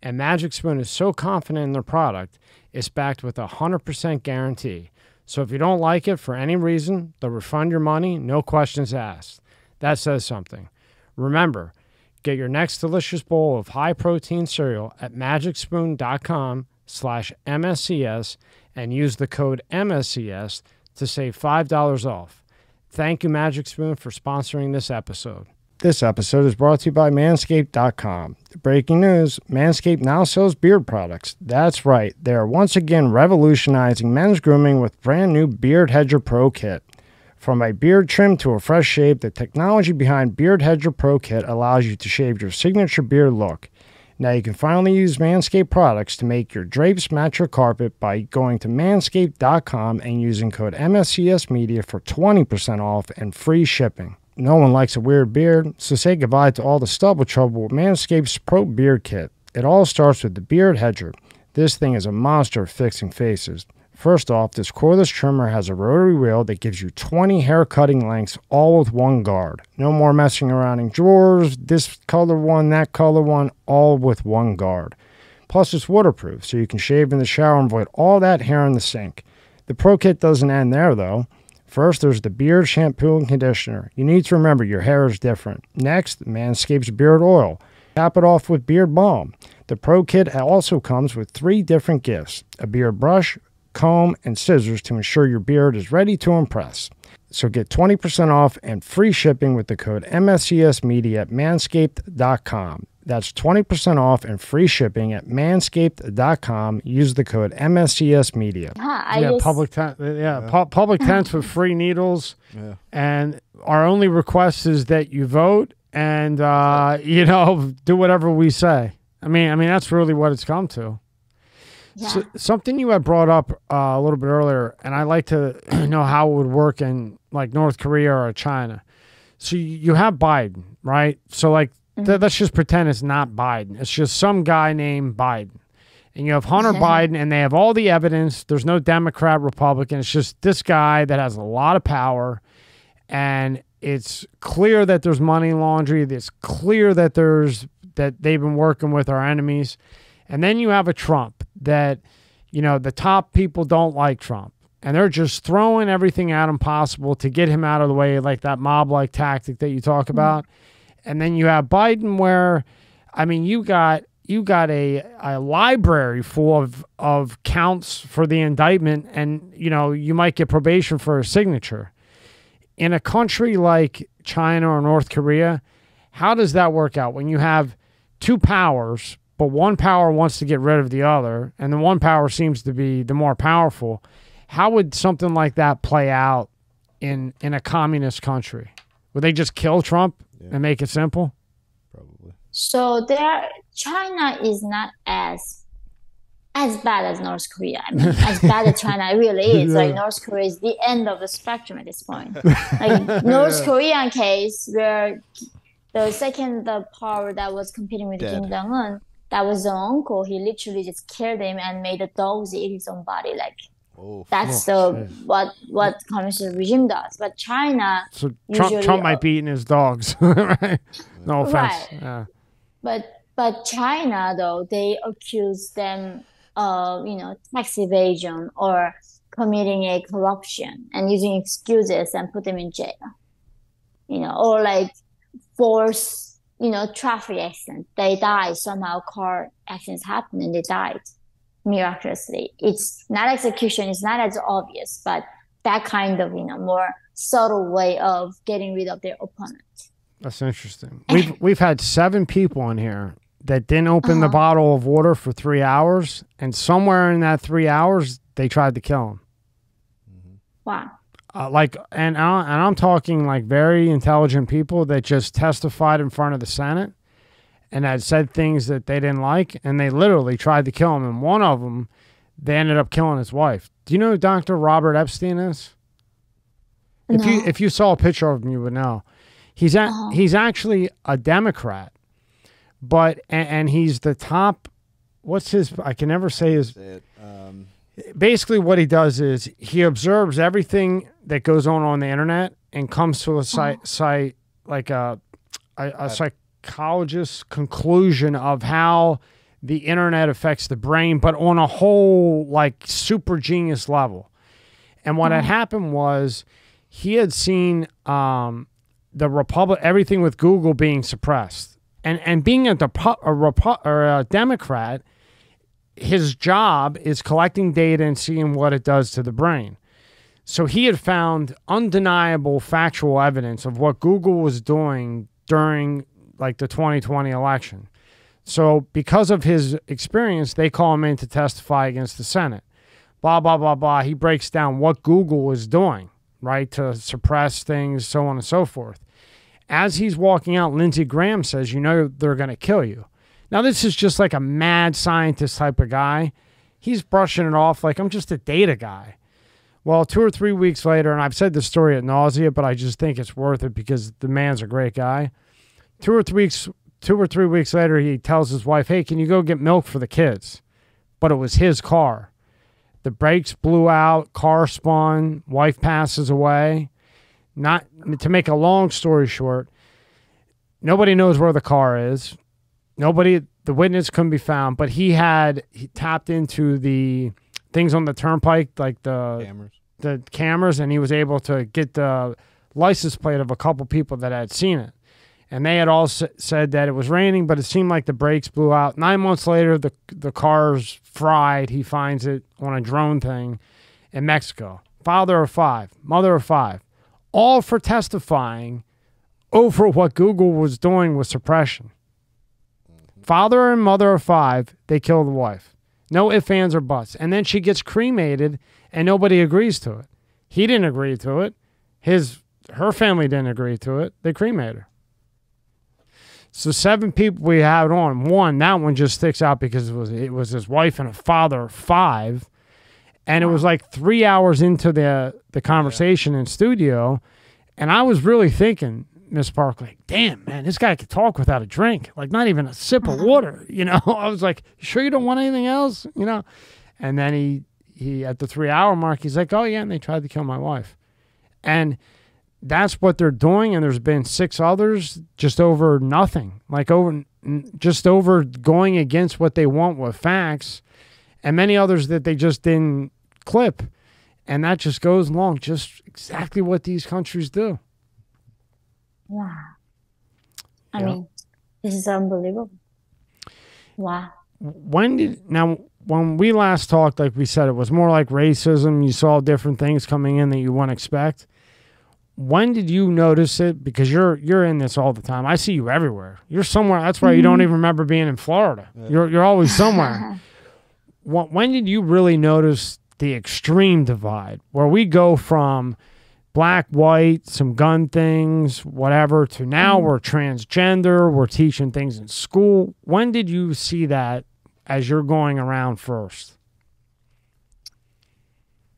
And Magic Spoon is so confident in their product, it's backed with a 100% guarantee. So if you don't like it for any reason, they'll refund your money, no questions asked. That says something. Remember, get your next delicious bowl of high-protein cereal at magicspoon.com/MSCS and use the code MSCS to save $5 off. Thank you, Magic Spoon, for sponsoring this episode. This episode is brought to you by Manscaped.com. Breaking news, Manscaped now sells beard products. That's right, they are once again revolutionizing men's grooming with brand new Beard Hedger Pro Kit. From a beard trim to a fresh shave, the technology behind Beard Hedger Pro Kit allows you to shave your signature beard look. Now you can finally use Manscaped products to make your drapes match your carpet by going to Manscaped.com and using code MSCS Media for 20% off and free shipping. No one likes a weird beard, so say goodbye to all the stubble trouble with Manscaped's Pro Beard Kit. It all starts with the Beard Hedger. This thing is a monster of fixing faces. First off, this cordless trimmer has a rotary wheel that gives you 20 hair cutting lengths, all with one guard. No more messing around in drawers, this color one, that color one, all with one guard. Plus it's waterproof, so you can shave in the shower and avoid all that hair in the sink. The Pro Kit doesn't end there though. First, there's the beard shampoo and conditioner. You need to remember your hair is different. Next, Manscaped's beard oil. Cap it off with beard balm. The Pro Kit also comes with 3 different gifts: a beard brush, comb, and scissors to ensure your beard is ready to impress. So get 20% off and free shipping with the code MSCS Media at Manscaped.com. That's 20% off and free shipping at Manscaped.com. Use the code MSCS Media. Public tents with free needles. Yeah. And our only request is that you vote and, do whatever we say. I mean, that's really what it's come to. Yeah. So, something you had brought up a little bit earlier, and I like to know how it would work in like North Korea or China. So you have Biden, right? So like, let's just pretend it's not Biden. It's just some guy named Biden. And you have Hunter Biden, and they have all the evidence. There's no Democrat, Republican. It's just this guy that has a lot of power. And it's clear that there's money laundering. It's clear that that they've been working with our enemies. And then you have a Trump that, the top people don't like Trump. And they're just throwing everything at him possible to get him out of the way, like that mob-like tactic that you talk about. And then you have Biden where, you got a library full of counts for the indictment, and, you might get probation for a signature. In a country like China or North Korea, how does that work out when you have 2 powers, but one power wants to get rid of the other, and the one power seems to be the more powerful? How would something like that play out in a communist country? Would they just kill Trump and make it simple? Probably. So China is not as bad as North Korea. As bad as China really is. Yeah. Like North Korea is the end of the spectrum at this point. Like North Korean case where the second power that was competing with Kim Jong-un, that was the uncle. He literally just killed him and made the dogs eat his own body. Like that's what communist regime does. But China, so Trump might be eating his dogs, right? No offense. Right. Yeah. But China though, they accuse them of tax evasion or committing a corruption and using excuses and put them in jail. Or like force traffic accident. They die somehow. Car accidents happen and they died miraculously. It's not execution. It's not as obvious, but that kind of more subtle way of getting rid of their opponent. That's interesting. We've had 7 people in here that didn't open the bottle of water for 3 hours, and somewhere in that 3 hours they tried to kill him. Wow. And I'm talking like very intelligent people that just testified in front of the Senate and had said things that they didn't like, and they literally tried to kill him. And one of them, they ended up killing his wife. Do you know who Dr. Robert Epstein is? No. If you saw a picture of him, you would know. He's actually a Democrat, but and he's the top. What's his? I can never say his. Basically, what he does is he observes everything that goes on the internet and comes to a psychologist's conclusion of how the internet affects the brain, but on a whole, like, super genius level. And what had happened was he had seen the Republic, everything with Google being suppressed. And being a Democrat, his job is collecting data and seeing what it does to the brain. So he had found undeniable factual evidence of what Google was doing during like the 2020 election. So because of his experience, they call him in to testify against the Senate. Blah, blah, blah, blah. He breaks down what Google was doing, right, to suppress things, so on and so forth. As he's walking out, Lindsey Graham says, you know, they're going to kill you. Now, this is just like a mad scientist type of guy. He's brushing it off like, I'm just a data guy. Well, 2 or 3 weeks later, and I've said this story ad nausea, but I just think it's worth it because the man's a great guy. 2 or 3 weeks later, he tells his wife, hey, can you go get milk for the kids? But it was his car. The brakes blew out, car spun, wife passes away. Not to make a long story short, nobody knows where the car is. The witness couldn't be found, but he tapped into the things on the turnpike, like the cameras, and he was able to get the license plate of a couple people that had seen it. And they had all said that it was raining, but it seemed like the brakes blew out. 9 months later, the car's fried. He finds it on a drone thing in Mexico. Father of 5, mother of 5. All for testifying over what Google was doing with suppression. Father and mother of 5, they kill the wife. No ifs, ands, or buts. And then she gets cremated, and nobody agrees to it. He didn't agree to it. Her family didn't agree to it. They cremated her. So 7 people we had on. That one just sticks out because it was his wife and a father of 5. And it was like 3 hours into the conversation in studio. And I was really thinking, Miss Parkley, damn, man, this guy could talk without a drink. Like, not even a sip of water, you know? I was like, you sure you don't want anything else? You know? And then he at the 3 hour mark, he's like, oh, yeah, and they tried to kill my wife. And that's what they're doing. And there's been 6 others just over nothing. Like, just over going against what they want with facts. And many others that they just didn't clip. And that just goes along, just exactly what these countries do. Wow. I mean, this is unbelievable. Wow. When we last talked, like we said, it was more like racism. You saw different things coming in that you wouldn't expect. When did you notice it? Because you're in this all the time. I see you everywhere. You're somewhere. That's why you don't even remember being in Florida. Yeah. You're always somewhere. When did you really notice the extreme divide where we go from black, white, some gun things, whatever, to now we're transgender, we're teaching things in school? When did you see that as you're going around first?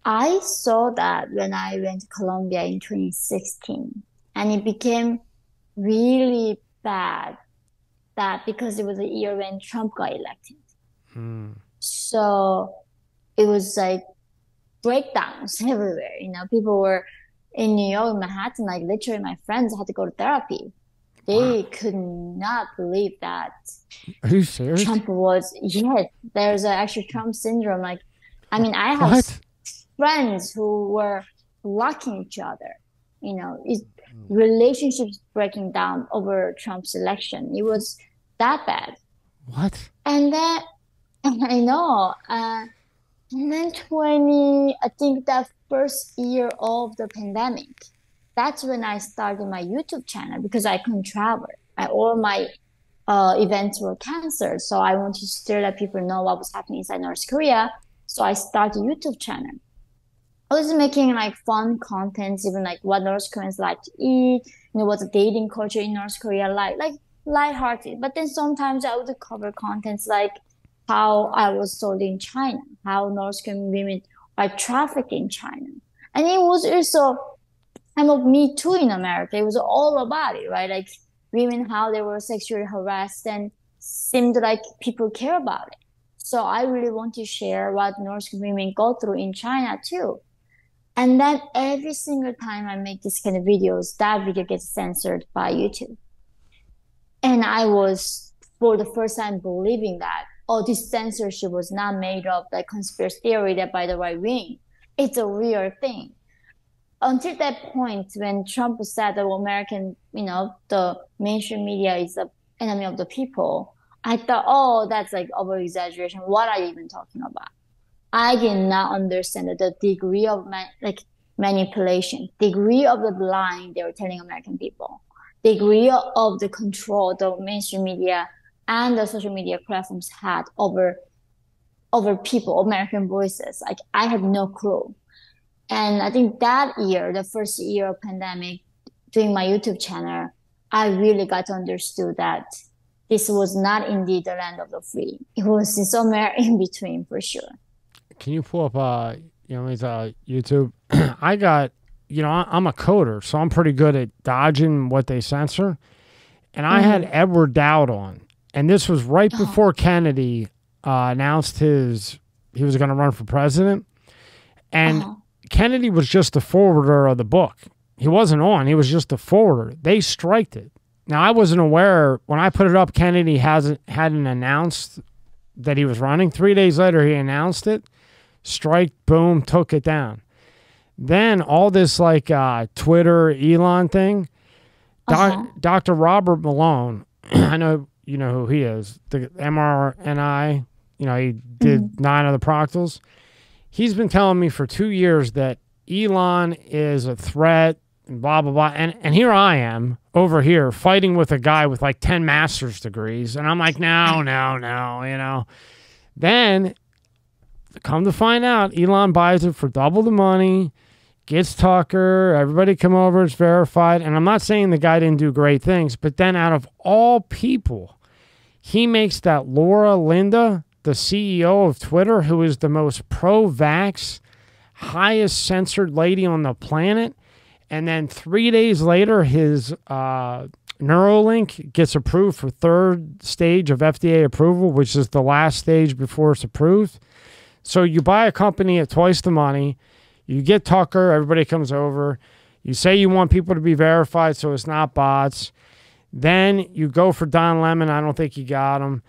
I saw that when I went to Colombia in 2016, and it became really bad because it was a year when Trump got elected. So it was like breakdowns everywhere. You know, people were in New York, Manhattan, like literally my friends had to go to therapy. They could not believe that. Are you serious? Trump was, yes, there's actually Trump syndrome. Like, I mean, I have friends who were blocking each other. You know, relationships breaking down over Trump's election. It was that bad. What? And then, I know, and then I think that first year of the pandemic, that's when I started my YouTube channel because I couldn't travel. All my events were canceled. So I wanted to still let people know what was happening inside North Korea. So I started a YouTube channel. I was making like fun contents, even like what North Koreans like to eat, you know, what's the dating culture in North Korea like lighthearted. But then sometimes I would cover contents like how I was sold in China, how North Korean women are trafficked in China. And it was also kind of Me Too in America. It was all about it, right? Like women, how they were sexually harassed, and seemed like people care about it. So I really want to share what North Korean women go through in China too. And then every single time I make this kind of videos, that video gets censored by YouTube. And I was, for the first time, believing that oh, this censorship was not made up like conspiracy theory that by the right wing. It's a real thing. Until that point, when Trump said that American, the mainstream media is the enemy of the people, I thought, oh, that's like over exaggeration. What are you even talking about? I did not understand the degree of manipulation, degree of the lying they were telling American people, degree of the control the mainstream media and the social media platforms had over people, American voices. Like I had no clue. And I think that year, the first year of pandemic, doing my YouTube channel, I really got to understand that this was not indeed the land of the free. It was somewhere in between for sure. Can you pull up, YouTube? I got, I'm a coder, so I'm pretty good at dodging what they censor. And I had Edward Dowd on. And this was right before Kennedy announced he was going to run for president. And Kennedy was just the forwarder of the book. He wasn't on. He was just the forwarder. They striked it. Now, I wasn't aware. When I put it up, Kennedy hadn't announced that he was running. 3 days later, he announced it. Strike, boom, took it down. Then all this Twitter, Elon thing, Dr. Robert Malone, I know you know who he is, the memoir and I, he did 9 of the Proctals. He's been telling me for 2 years that Elon is a threat and blah, blah, blah. And here I am over here fighting with a guy with 10 master's degrees. And I'm like, no. Then come to find out, Elon buys it for double the money, gets Tucker, everybody come over, it's verified. And I'm not saying the guy didn't do great things, but then out of all people, he makes that Laura Linda, the CEO of Twitter, who is the most pro-vax, highest censored lady on the planet. And then 3 days later, his Neuralink gets approved for 3rd stage of FDA approval, which is the last stage before it's approved. So you buy a company at twice the money, you get Tucker, everybody comes over, you say you want people to be verified so it's not bots. Then you go for Don Lemon, I don't think you got him.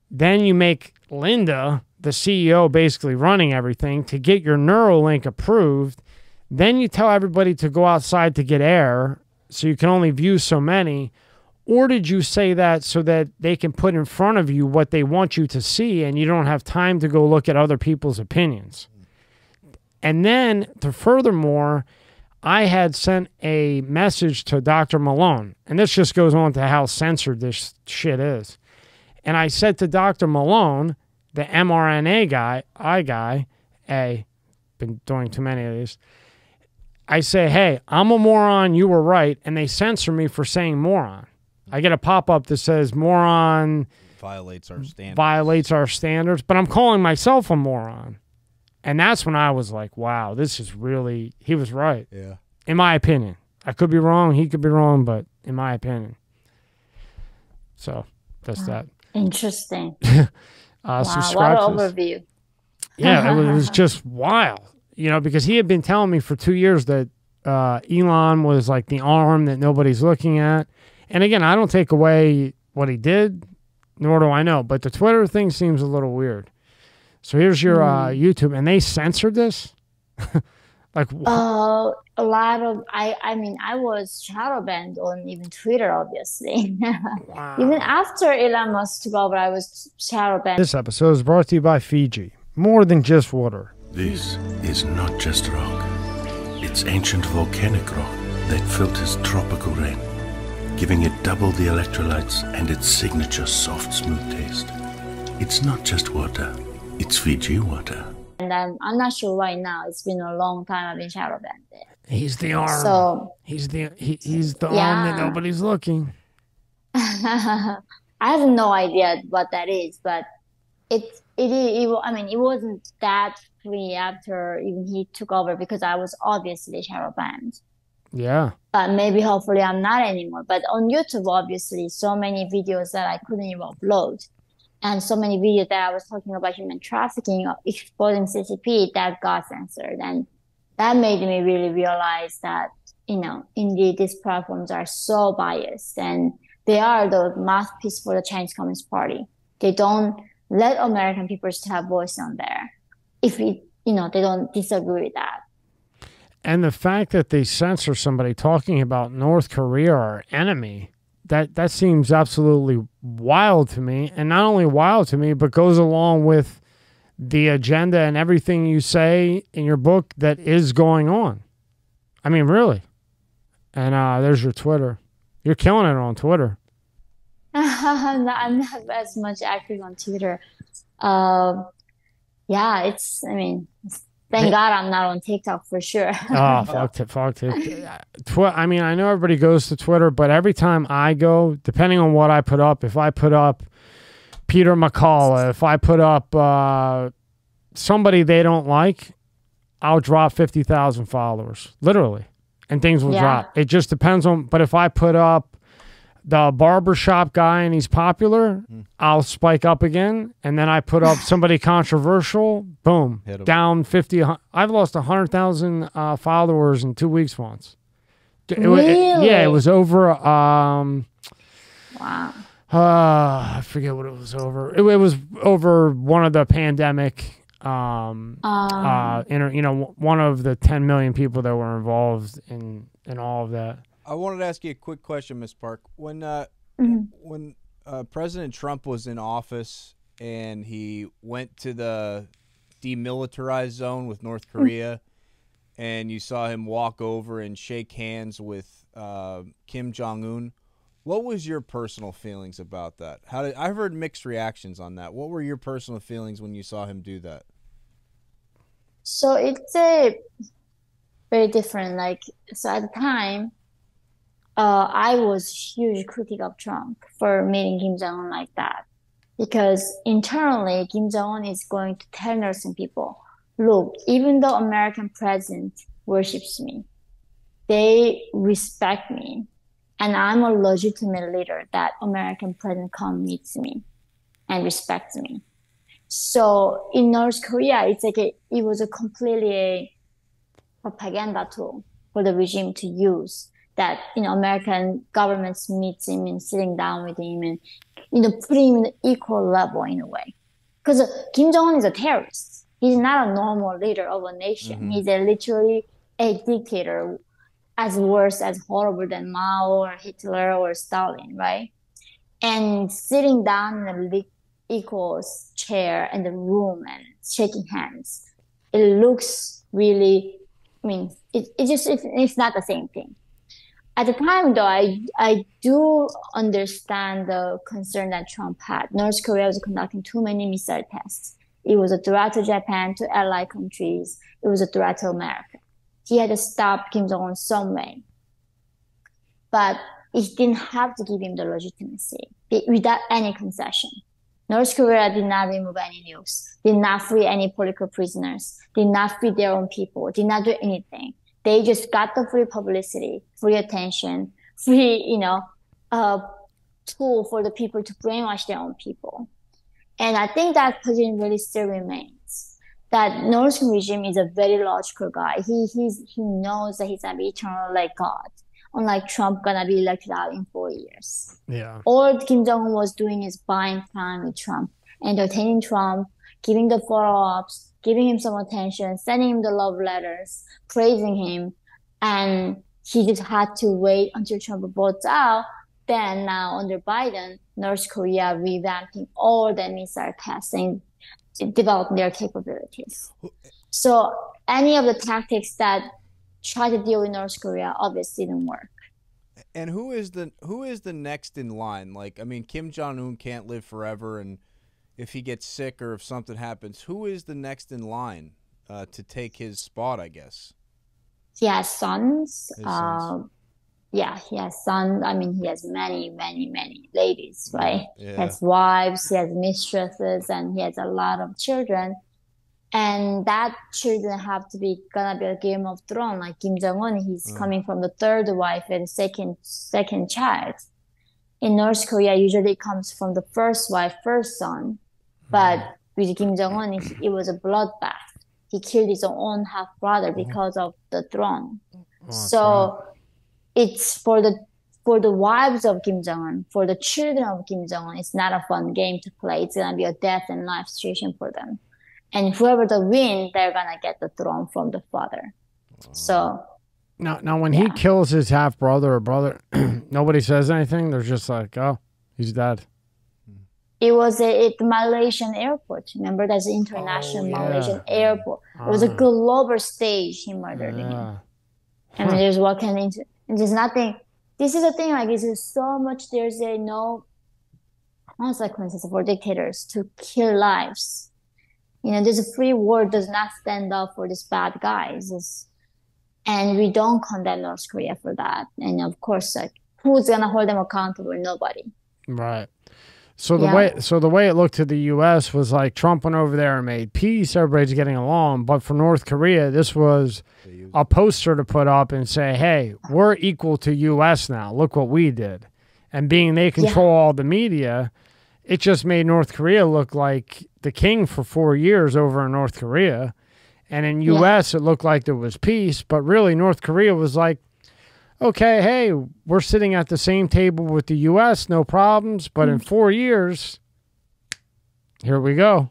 Then you make Linda, the CEO, basically running everything to get your Neuralink approved. Then you tell everybody to go outside to get air so you can only view so many. Or did you say that so that they can put in front of you what they want you to see and you don't have time to go look at other people's opinions? And then, furthermore, I had sent a message to Dr. Malone, and this just goes on to how censored this shit is. And I said to Dr. Malone, the mRNA guy, been doing too many of these, I say, hey, I'm a moron, you were right, and they censor me for saying moron. I get a pop-up that says moron violates our standards, but I'm calling myself a moron. And that's when I was like, wow, this is really, he was right. Yeah. In my opinion. I could be wrong, he could be wrong, but in my opinion. So, that's that. Interesting. Wow, what an overview. Yeah, it was just wild. Because he had been telling me for 2 years that Elon was like the arm that nobody's looking at. And again, I don't take away what he did, nor do I know. But the Twitter thing seems a little weird. So here's your YouTube. And they censored this? Like a lot of, I was shadow banned on even Twitter, obviously. Wow. Even after Elon Musk took over, I was shadow banned. This episode is brought to you by Fiji. More than just water. This is not just rock. It's ancient volcanic rock that filters tropical rain, giving it double the electrolytes and its signature soft, smooth taste. It's not just water. It's Fiji water. And I'm not sure right now. It's been a long time I've been shadow banned. He's the arm. So he's the arm that nobody's looking. I have no idea what that is, but it wasn't that free after even he took over because I was obviously shadow banned. Yeah. But maybe hopefully I'm not anymore. But on YouTube, obviously, so many videos that I couldn't even upload. And so many videos that I was talking about human trafficking or exposing CCP that got censored. And that made me really realize that, indeed these platforms are so biased and they are the mouthpiece for the Chinese Communist Party. They don't let American people to have voice on there if they don't disagree with that. And the fact that they censor somebody talking about North Korea, our enemy, that seems absolutely wild to me. And not only wild to me, but goes along with the agenda and everything you say in your book that is going on. I mean, really. And there's your Twitter. You're killing it on Twitter. I'm not as much active on Twitter. Yeah, thank God I'm not on TikTok for sure. Oh, fuck it. I mean, I know everybody goes to Twitter, but every time I go, depending on what I put up, if I put up Peter McCullough, if I put up somebody they don't like, I'll drop 50,000 followers, literally, and things will drop. It just depends on, but if I put up the barbershop guy and he's popular, I'll spike up again. And then I put up somebody controversial, boom, down 50. I've lost 100,000 followers in 2 weeks once. Really? It was over. Wow. I forget what it was over. It was over one of the pandemic, one of the 10 million people that were involved in all of that. I wanted to ask you a quick question, Ms. Park. When President Trump was in office and he went to the demilitarized zone with North Korea, and you saw him walk over and shake hands with Kim Jong-un, what was your personal feelings about that? I've heard mixed reactions on that. What were your personal feelings when you saw him do that? So it's a very different. So at the time, I was huge critic of Trump for meeting Kim Jong-un like that, because internally Kim Jong-un is going to tell nursing people, look, even though American president worships me, they respect me, and I'm a legitimate leader that American president comes meets me and respects me. So in North Korea, it's like it was a completely a propaganda tool for the regime to use. That American governments meets him and sitting down with him and put him in the equal level in a way, because Kim Jong-un is a terrorist. He's not a normal leader of a nation. Mm-hmm. He's literally a dictator, as worse as horrible than Mao or Hitler or Stalin, right? And sitting down in the equal chair in the room and shaking hands, it looks really. It's not the same thing. At the time, though, I do understand the concern that Trump had. North Korea was conducting too many missile tests. It was a threat to Japan, to allied countries. It was a threat to America. He had to stop Kim Jong-un some way. But he didn't have to give him the legitimacy without any concession. North Korea did not remove any nukes, did not free any political prisoners, did not free their own people, did not do anything. They just got the free publicity, free attention, free, tool for the people to brainwash their own people. And I think that position really still remains. That North Korean regime is a very logical guy. He knows that he's gonna be eternal like God. Unlike Trump gonna be elected out in 4 years. Yeah. All Kim Jong-un was doing is buying time with Trump, entertaining Trump, giving the follow-ups, giving him some attention, sending him the love letters, praising him, and he just had to wait until Trump votes out. Then now under Biden, North Korea revamping all the missile testing, developing their capabilities. So any of the tactics that try to deal with North Korea obviously didn't work. And who is the next in line? Kim Jong-un can't live forever, and if he gets sick or if something happens, who is the next in line to take his spot, I guess? He has sons. Yeah, he has sons. He has many, many, many ladies, right? Yeah. He has wives, he has mistresses, and he has a lot of children. And that children have to be gonna be a Game of Thrones, like Kim Jong-un. He's coming from the third wife and second child. In North Korea, usually it comes from the first wife, first son. But with Kim Jong-un, it was a bloodbath. He killed his own half brother because of the throne. Oh, so it's for for the wives of Kim Jong-un, for the children of Kim Jong-un, it's not a fun game to play. It's going to be a death and life situation for them. And whoever the win, they're going to get the throne from the father. So now when he kills his half brother or brother, nobody says anything. They're just like, oh, he's dead. It was at the Malaysian airport. Remember, there's an international Malaysian airport. It was a global stage. He murdered him. And there's walking into, and there's nothing. This is the thing, like, there's so much, there's no consequences for dictators to kill lives. You know, there's a free world does not stand up for these bad guys. And we don't condemn North Korea for that. And of course, like, who's going to hold them accountable? Nobody. Right. So the way it looked to the U.S. was like Trump went over there and made peace. Everybody's getting along. But for North Korea, this was a poster to put up and say, hey, we're equal to U.S. now. Look what we did. And being they control all the media, it just made North Korea look like the king for 4 years over in North Korea. And in U.S., it looked like there was peace. But really, North Korea was like, okay, hey, we're sitting at the same table with the U.S., no problems. But in 4 years, here we go.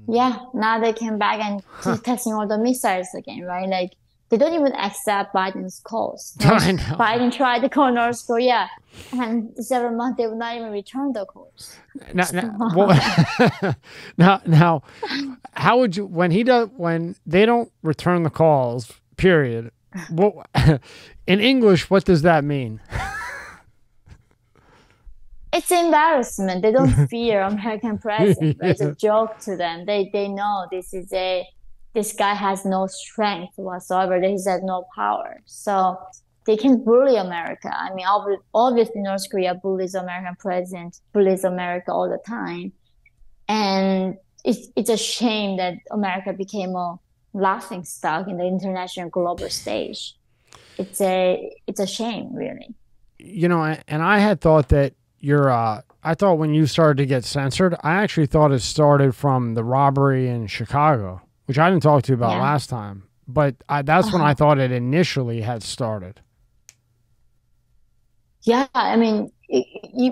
Yeah, now they came back and keep testing all the missiles again, right? Like, they don't even accept Biden's calls. I know. Biden tried to call North Korea, and several months they would not even return the calls. Now, how would you, when they don't return the calls, period, well, in English, what does that mean? It's embarrassment. They don't fear American president. It's a joke to them. They know this guy has no strength whatsoever. He has no power. So they can bully America. I mean, obviously North Korea bullies American president, bullies America all the time. And it's a shame that America became a laughing stock in the international global stage. It's a shame, really. You know, and I had thought that I thought when you started to get censored, I actually thought it started from the robbery in Chicago, which I didn't talk to you about last time. But that's when I thought it initially had started. Yeah, I mean,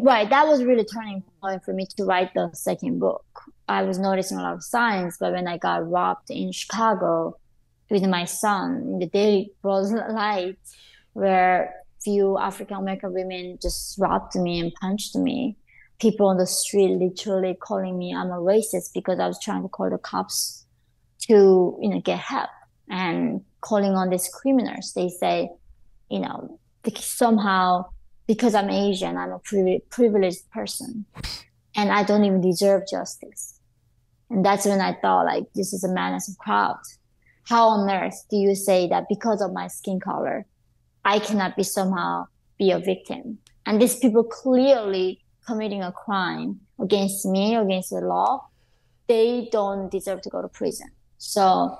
right. That was really turning point for me to write the second book. I was noticing a lot of signs, but when I got robbed in Chicago with my son in the daily broad light, where few African American women just robbed me and punched me, people on the street literally calling me I'm a racist because I was trying to call the cops to, get help, and calling on these criminals. They say, somehow because I'm Asian, I'm a privileged person and I don't even deserve justice. And that's when I thought, like, this is a madness of crowd. How on earth do you say that because of my skin color, I cannot somehow be a victim? And these people clearly committing a crime against me, against the law. They don't deserve to go to prison. So,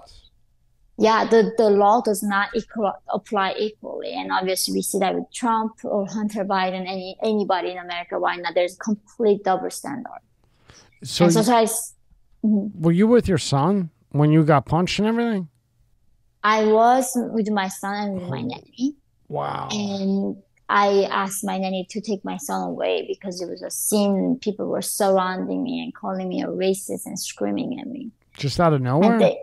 yeah, the law does not apply equally. And obviously we see that with Trump or Hunter Biden, anybody in America right now, there's a complete double standard. So were you with your son when you got punched and everything? I was with my son and with my nanny. Wow. And I asked my nanny to take my son away because it was a scene. People were surrounding me and calling me a racist and screaming at me. Just out of nowhere?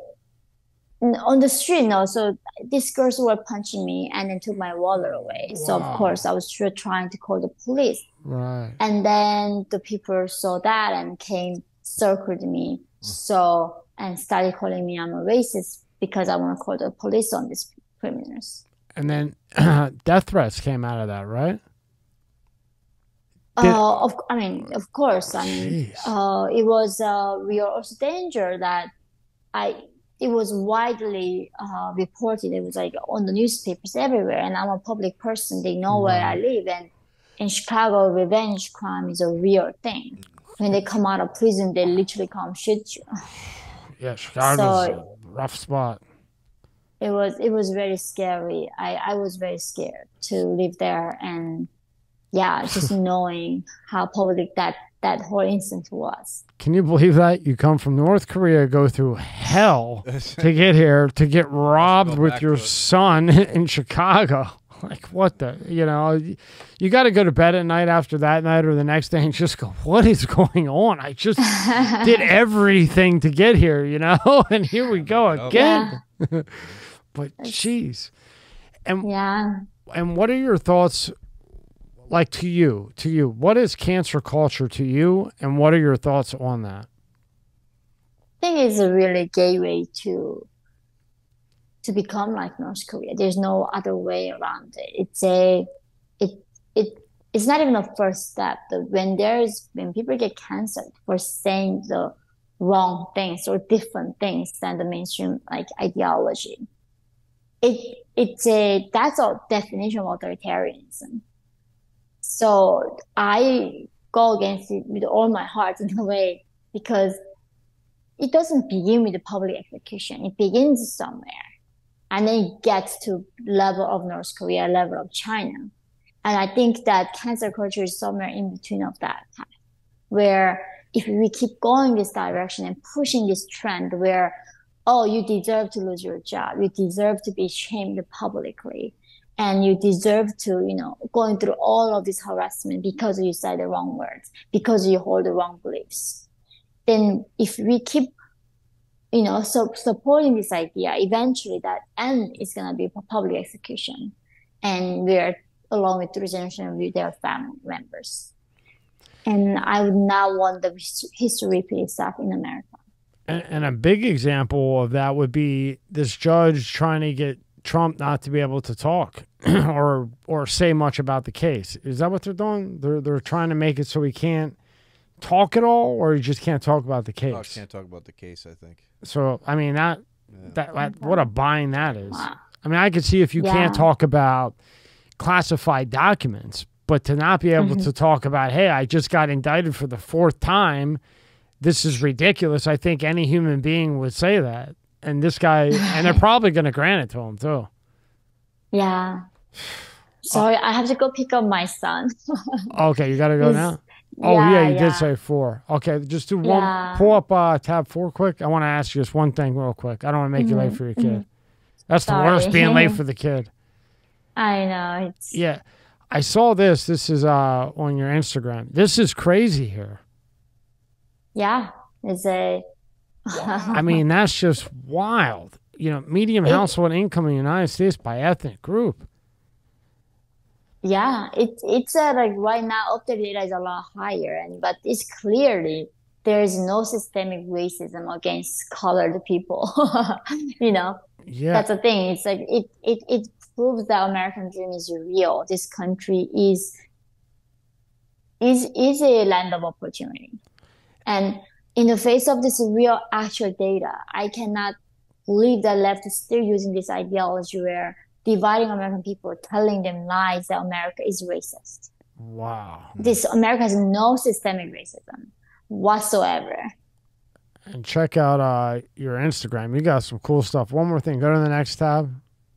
On the street, no. So these girls were punching me and then took my wallet away. Wow. So, of course, I was trying to call the police. Right. And then the people saw that and circled me. And started calling me I'm a racist because I want to call the police on these criminals. And then death threats came out of that, right? Of course. It was a real also danger that it was widely reported. It was like on the newspapers everywhere. And I'm a public person. They know where I live. And in Chicago, revenge crime is a real thing. When they come out of prison, they literally come shoot you. Yeah, Chicago's a rough spot. It was very scary. I was very scared to live there, and just knowing how public that whole incident was. Can you believe that? You come from North Korea, go through hell to get here, to get robbed with your son in Chicago. Like, what the, you got to go to bed at night after that night or the next day and just go, what is going on? I just did everything to get here, and here we go again. Yeah. But geez. And what are your thoughts, like, to you, what is cancer culture to you, and what are your thoughts on that? I think it's a really gateway to become like North Korea. There's no other way around it. It's not even a first step. When people get canceled for saying the wrong things or different things than the mainstream like ideology, that's a definition of authoritarianism. So I go against it with all my heart in a way, because it doesn't begin with the public execution. It begins somewhere. And then it gets to level of North Korea, level of China. And I think that cancel culture is somewhere in between of that path, where if we keep going this direction and pushing this trend where, oh, you deserve to lose your job, you deserve to be shamed publicly, and you deserve to, going through all of this harassment because you said the wrong words, because you hold the wrong beliefs. Then if we keep supporting this idea, eventually that end is going to be public execution. And we're, along with 3 generations, with their family members. And I would not want the history repeat itself in America. And a big example of that would be this judge trying to get Trump not to be able to talk or say much about the case. Is that what they're doing? They're trying to make it so he can't talk at all, or you just can't talk about the case? Oh, can't talk about the case, I think. So, I mean, that what a bind that is. Wow. I mean, I could see if you can't talk about classified documents, but to not be able to talk about, hey, I just got indicted for the 4th time, this is ridiculous. I think any human being would say that. And this guy, and they're probably going to grant it to him, too. Yeah. Sorry, I have to go pick up my son. Okay, you got to go now? Oh, yeah, you did say 4. Okay, just do one. Pull up tab 4 quick. I want to ask you just one thing real quick. I don't want to make you late for your kid. That's the worst, being late for the kid. I know. Yeah. I saw this. This is on your Instagram. This is crazy here. Yeah. It's I mean, that's just wild. Median household income in the United States by ethnic group. Yeah, it's like right now updated data is a lot higher, but it's clearly there is no systemic racism against colored people. Yeah, that's the thing. It's like it proves that American dream is real. This country is a land of opportunity, and in the face of this real actual data, I cannot believe that left is still using this ideology where dividing American people, telling them lies that America is racist. Wow. America has no systemic racism whatsoever. And check out your Instagram. You got some cool stuff. One more thing. Go to the next tab,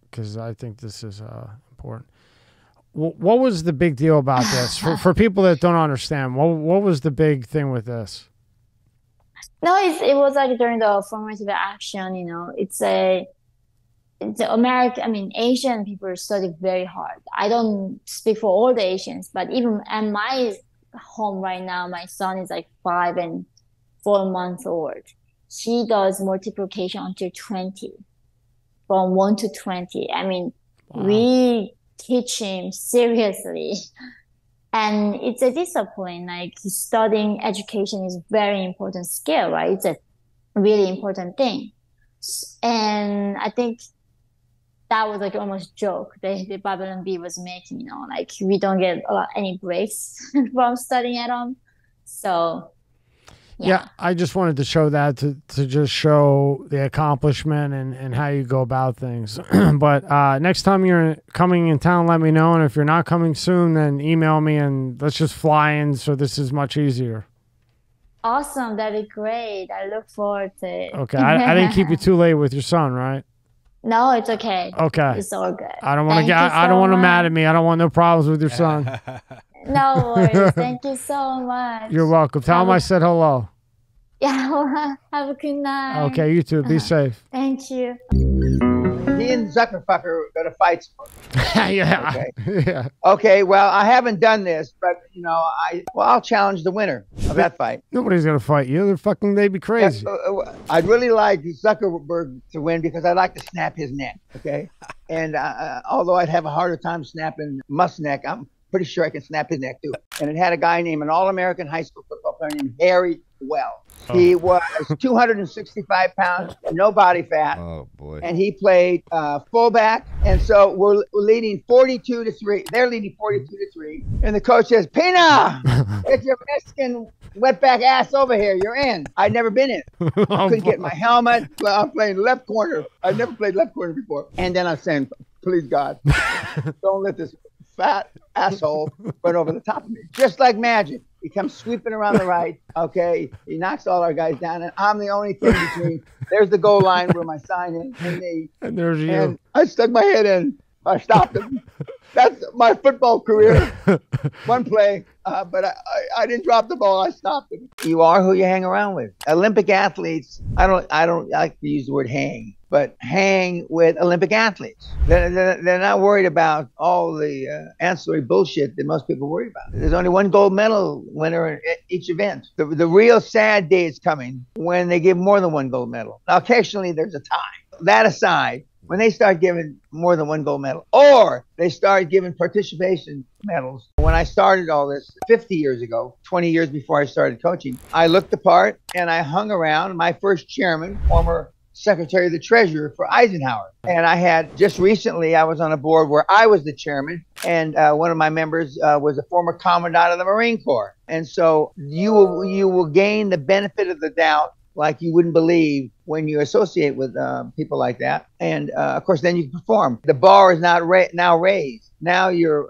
because I think this is important. What was the big deal about this? For people that don't understand, what was the big thing with this? No, it was like during the affirmative action, it's Asian people study very hard. I don't speak for all the Asians, but even at my home right now, my son is like 5 and 4 months old. He does multiplication until 20, from 1 to 20. I mean, wow. We teach him seriously. And it's a discipline, like studying education is very important skill, right? It's a really important thing. And I think that was like almost joke the Babylon Bee was making, like we don't get any breaks from studying at home. So, yeah, I just wanted to show that to just show the accomplishment and how you go about things. But next time you're coming in town, let me know. And if you're not coming soon, then email me and let's just fly in. So this is much easier. Awesome. That'd be great. I look forward to it. Okay. I didn't keep you too late with your son, right? No, it's okay. Okay. It's all good. I don't want to I don't want him mad at me. I don't want no problems with your son. No worries. Thank you so much. You're welcome. Tell him I said hello. Yeah. Have a good night. Okay, you too. Be safe. Thank you. He and Zuckerfucker are going to fight. Yeah. Okay. Yeah. Okay, well, I haven't done this, but, you know, I'll challenge the winner of that fight. Nobody's going to fight you. They'd be crazy. I'd really like Zuckerberg to win because I'd like to snap his neck, okay? And although I'd have a harder time snapping Musk's neck, I'm pretty sure I can snap his neck too. And it had a guy named an All-American high school football player named Harry Well. He was 265 pounds, no body fat. Oh, boy. And he played fullback. And so we're leading 42-3. They're leading 42-3. And the coach says, Pina, get your Mexican wetback ass over here. You're in. I'd never been in. I couldn't get my helmet. I'm playing left corner. I'd never played left corner before. And then I'm saying, please, God, don't let this fat asshole run over the top of me. Just like magic. He comes sweeping around the right. Okay. He knocks all our guys down. And I'm the only thing between. There's the goal line where my sign is and me. And there's you. And I stuck my head in. I stopped him. That's my football career. One play. But I didn't drop the ball. I stopped him. You are who you hang around with. Olympic athletes. I don't like to use the word hang, but hang with Olympic athletes. They're not worried about all the ancillary bullshit that most people worry about. There's only one gold medal winner at each event. The real sad day is coming when they give more than one gold medal. Now, occasionally there's a tie. That aside, when they start giving more than one gold medal, or they start giving participation medals. When I started all this 50 years ago, 20 years before I started coaching, I looked the part and I hung around. My first chairman, former Secretary of the Treasury for Eisenhower. And I had just recently, I was on a board where I was the chairman, and one of my members was a former commandant of the Marine Corps. And so you will gain the benefit of the doubt like you wouldn't believe when you associate with people like that. And of course, then you can perform. The bar is now raised. Now you're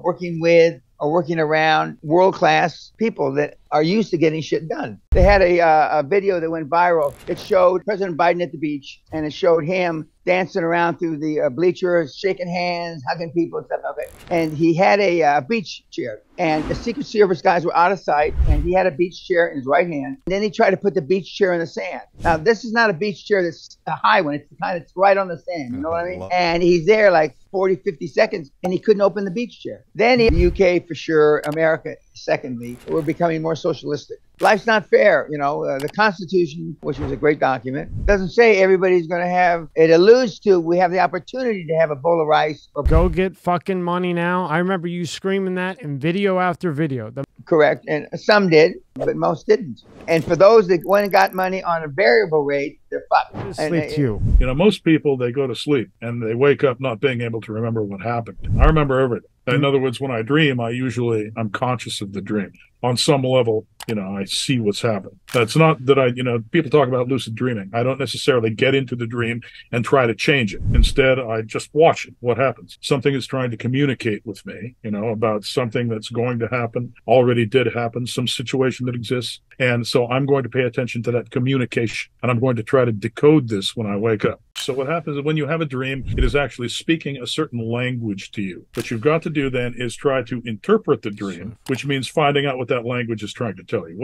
working with or working around world-class people that are used to getting shit done. They had a video that went viral. It showed President Biden at the beach, and it showed him dancing around through the bleachers, shaking hands, hugging people and stuff like that. And he had a beach chair, and the Secret Service guys were out of sight, and he had a beach chair in his right hand. And then he tried to put the beach chair in the sand. Now, this is not a beach chair that's a high one. It's the kind that's right on the sand, you know what I mean? And he's there like 40, 50 seconds, and he couldn't open the beach chair. Then the UK for sure, America secondly, we're becoming more socialistic. Life's not fair, you know. The Constitution, which was a great document, doesn't say everybody's going to have. It alludes to we have the opportunity to have a bowl of rice. Or go get fucking money now. I remember you screaming that in video after video. Correct, and some did, but most didn't. And for those that went and got money on a variable rate, they're fucked. Sleep too. You know, most people, they go to sleep and they wake up not being able to remember what happened. I remember everything. In other words, when I dream, I'm conscious of the dream. On some level, you know, I see what's happened. It's not that people talk about lucid dreaming. I don't necessarily get into the dream and try to change it. Instead, I just watch it. What happens? Something is trying to communicate with me, you know, about something that's going to happen, already did happen, some situation that exists. And so I'm going to pay attention to that communication, and I'm going to try to decode this when I wake up. So what happens is when you have a dream, it is actually speaking a certain language to you. What you've got to do then is try to interpret the dream, which means finding out what that language is trying to tell you.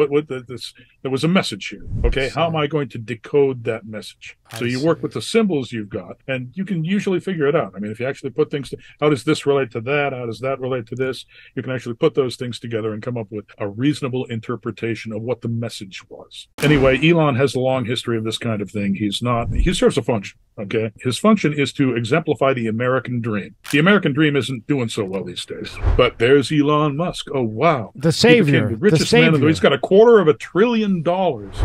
There was a message here. Okay, how am I going to decode that message? So you work with the symbols you've got, and you can usually figure it out. I mean, if you actually put things how does this relate to that? How does that relate to this? You can actually put those things together and come up with a reasonable interpretation of what the message was. Anyway, Elon has a long history of this kind of thing. He serves a function. Okay, his function is to exemplify the American dream. The American dream isn't doing so well these days. But there's Elon Musk. Oh wow, the savior, the richest man in the world. He's got $250 billion,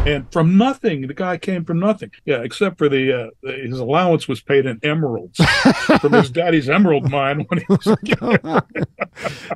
and from nothing. The guy came from nothing. Yeah, except for his allowance was paid in emeralds from his daddy's emerald mine when he was a kid.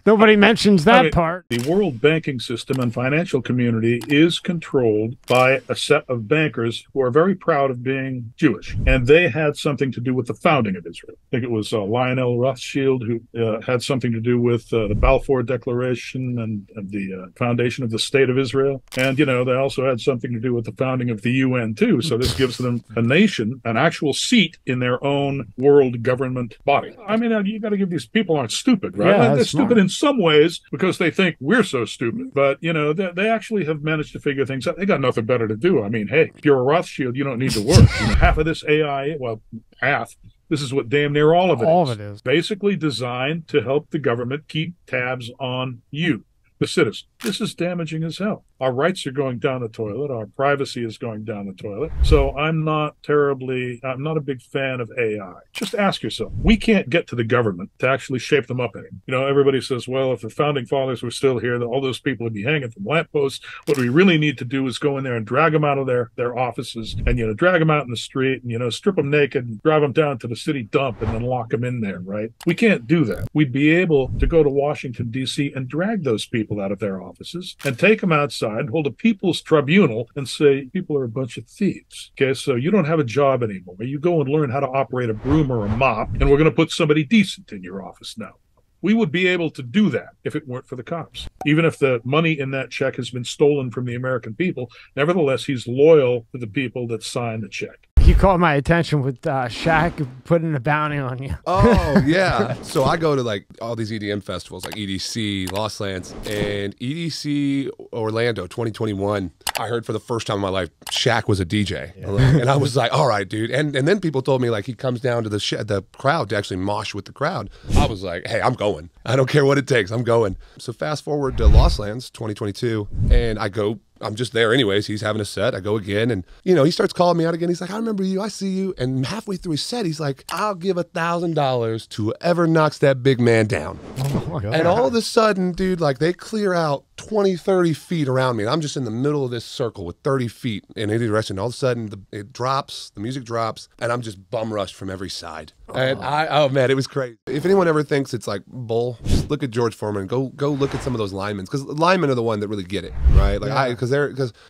Nobody mentions that part. The world banking system and financial community is controlled by a set of bankers who are very proud of being Jewish, and they they had something to do with the founding of Israel. I think it was Lionel Rothschild who had something to do with the Balfour Declaration and the foundation of the State of Israel. And, you know, they also had something to do with the founding of the UN, too. So this gives them a nation, an actual seat in their own world government body. I mean, you got to give these people aren't stupid, right? Yeah, they're stupid in some ways because they think we're so stupid. But, you know, they actually have managed to figure things out. They got nothing better to do. I mean, hey, if you're a Rothschild, you don't need to work. You know, half of this AI, well, half. This is what damn near all of it is. Basically designed to help the government keep tabs on you, the citizen. This is damaging as hell. Our rights are going down the toilet. Our privacy is going down the toilet. So I'm not a big fan of AI. Just ask yourself, we can't get to the government to actually shape them up anymore. You know, everybody says, well, if the founding fathers were still here, all those people would be hanging from lampposts. What we really need to do is go in there and drag them out of their offices and, you know, drag them out in the street and, you know, strip them naked and drive them down to the city dump and then lock them in there, right? We can't do that. We'd be able to go to Washington, D.C. and drag those people out of their offices and take them outside, hold a people's tribunal and say, people are a bunch of thieves. Okay, so you don't have a job anymore. You go and learn how to operate a broom or a mop, and we're going to put somebody decent in your office now. We would be able to do that if it weren't for the cops. Even if the money in that check has been stolen from the American people, nevertheless, he's loyal to the people that signed the check. You caught my attention with Shaq putting a bounty on you. Oh, yeah. So I go to like all these EDM festivals like EDC, Lost Lands, and EDC Orlando 2021. I heard for the first time in my life, Shaq was a DJ. Yeah. And I was like, all right, dude. And then people told me like he comes down to the crowd to actually mosh with the crowd. I was like, hey, I'm going. I don't care what it takes. I'm going. So fast forward to Lost Lands 2022, and I go. I'm just there anyways. He's having a set. I go again. And, you know, he starts calling me out again. He's like, I remember you. I see you. And halfway through his set, he's like, I'll give $1,000 to whoever knocks that big man down. Oh my God. And all of a sudden, dude, like they clear out 20, 30 feet around me. And I'm just in the middle of this circle with 30 feet in any direction. All of a sudden, it drops, the music drops, and I'm just bum rushed from every side. And oh man, it was crazy. If anyone ever thinks it's like bull, just look at George Foreman. Go look at some of those linemen, because linemen are the one that really get it, right? Like because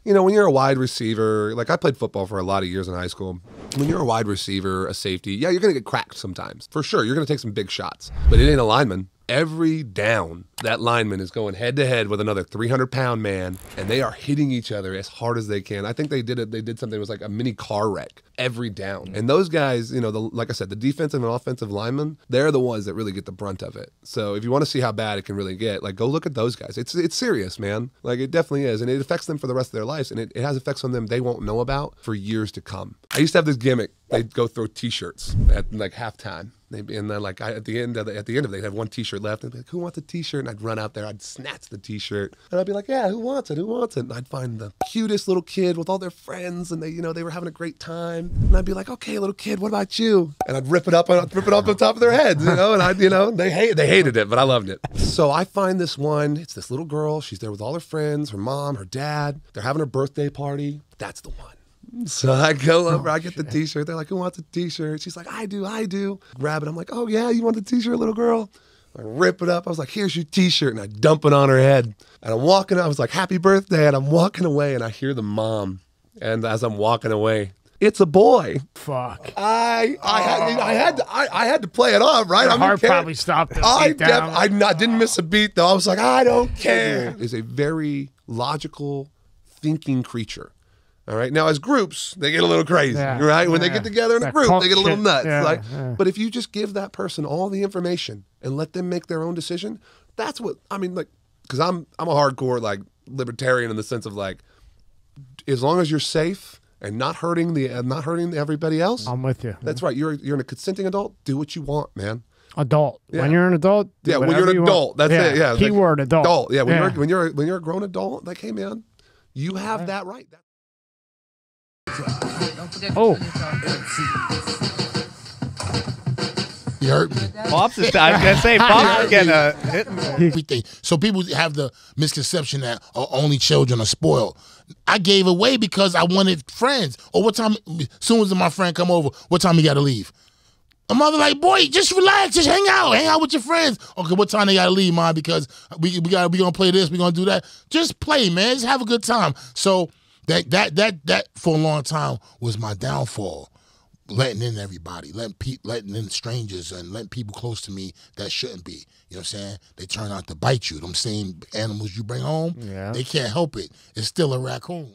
you know, when you're a wide receiver, like I played football for a lot of years in high school. When you're a wide receiver, a safety, yeah, you're gonna get cracked sometimes, for sure. You're gonna take some big shots, but it ain't a lineman. Every down, that lineman is going head to head with another 300-pound man, and they are hitting each other as hard as they can. I think they did something that was like a mini car wreck every down. And those guys, you know, like I said, the defensive and offensive linemen, they're the ones that really get the brunt of it. So if you want to see how bad it can really get, like go look at those guys. It's serious, man. Like it definitely is, and it affects them for the rest of their lives, and it has effects on them they won't know about for years to come. I used to have this gimmick. They'd go throw T-shirts at like halftime. And then like at the end of it, they'd have one T-shirt left. And they'd be like, who wants a T-shirt? And I'd run out there. I'd snatch the T-shirt. And I'd be like, yeah, who wants it? Who wants it? And I'd find the cutest little kid with all their friends. And they were having a great time. And I'd be like, okay, little kid, what about you? And I'd rip it up on the top of their heads, you know? And they hated it, but I loved it. So I find this one. It's this little girl. She's there with all her friends, her mom, her dad. They're having her birthday party. That's the one. So I go over, I get the T-shirt. They're like, who wants a T-shirt? She's like, I do. Grab it. I'm like, oh yeah, you want the T-shirt, little girl? I rip it up. I was like, here's your T-shirt. And I dump it on her head. And I'm walking, I was like, happy birthday. And I'm walking away and I hear the mom. And as I'm walking away, it's a boy. Fuck. I had to play it off, right? Your heart probably stopped. I didn't miss a beat though. I was like, I don't care. It's a very logical, thinking creature. All right. Now, as groups, they get a little crazy, right? When they get together in a group, they get a little nuts. But if you just give that person all the information and let them make their own decision, that's what I mean. Like, because I'm a hardcore like libertarian in the sense of like, as long as you're safe and not hurting everybody else, I'm with you. That's right. You're a consenting adult. Do what you want, man. Adult. Yeah. When you're an adult. Yeah. When you're an adult, that's it. Yeah. Keyword like, adult. Yeah. When you're a grown adult, like, hey, man, you have that right. Oh. You hurt me. Pops is, I was going to say, Pops is getting hit. Everything. So people have the misconception that only children are spoiled. I gave away because I wanted friends. Or what time, as soon as my friend come over, what time you got to leave? A mother like, boy, just relax, just hang out with your friends. Okay, what time they got to leave, Mom? Because we going to play this, we going to do that. Just play, man. Just have a good time. So that for a long time was my downfall. letting in everybody, letting in strangers and letting people close to me that shouldn't be. You know what I'm saying? They turn out to bite you. Them same animals you bring home, Yeah. they can't help it. It's still a raccoon.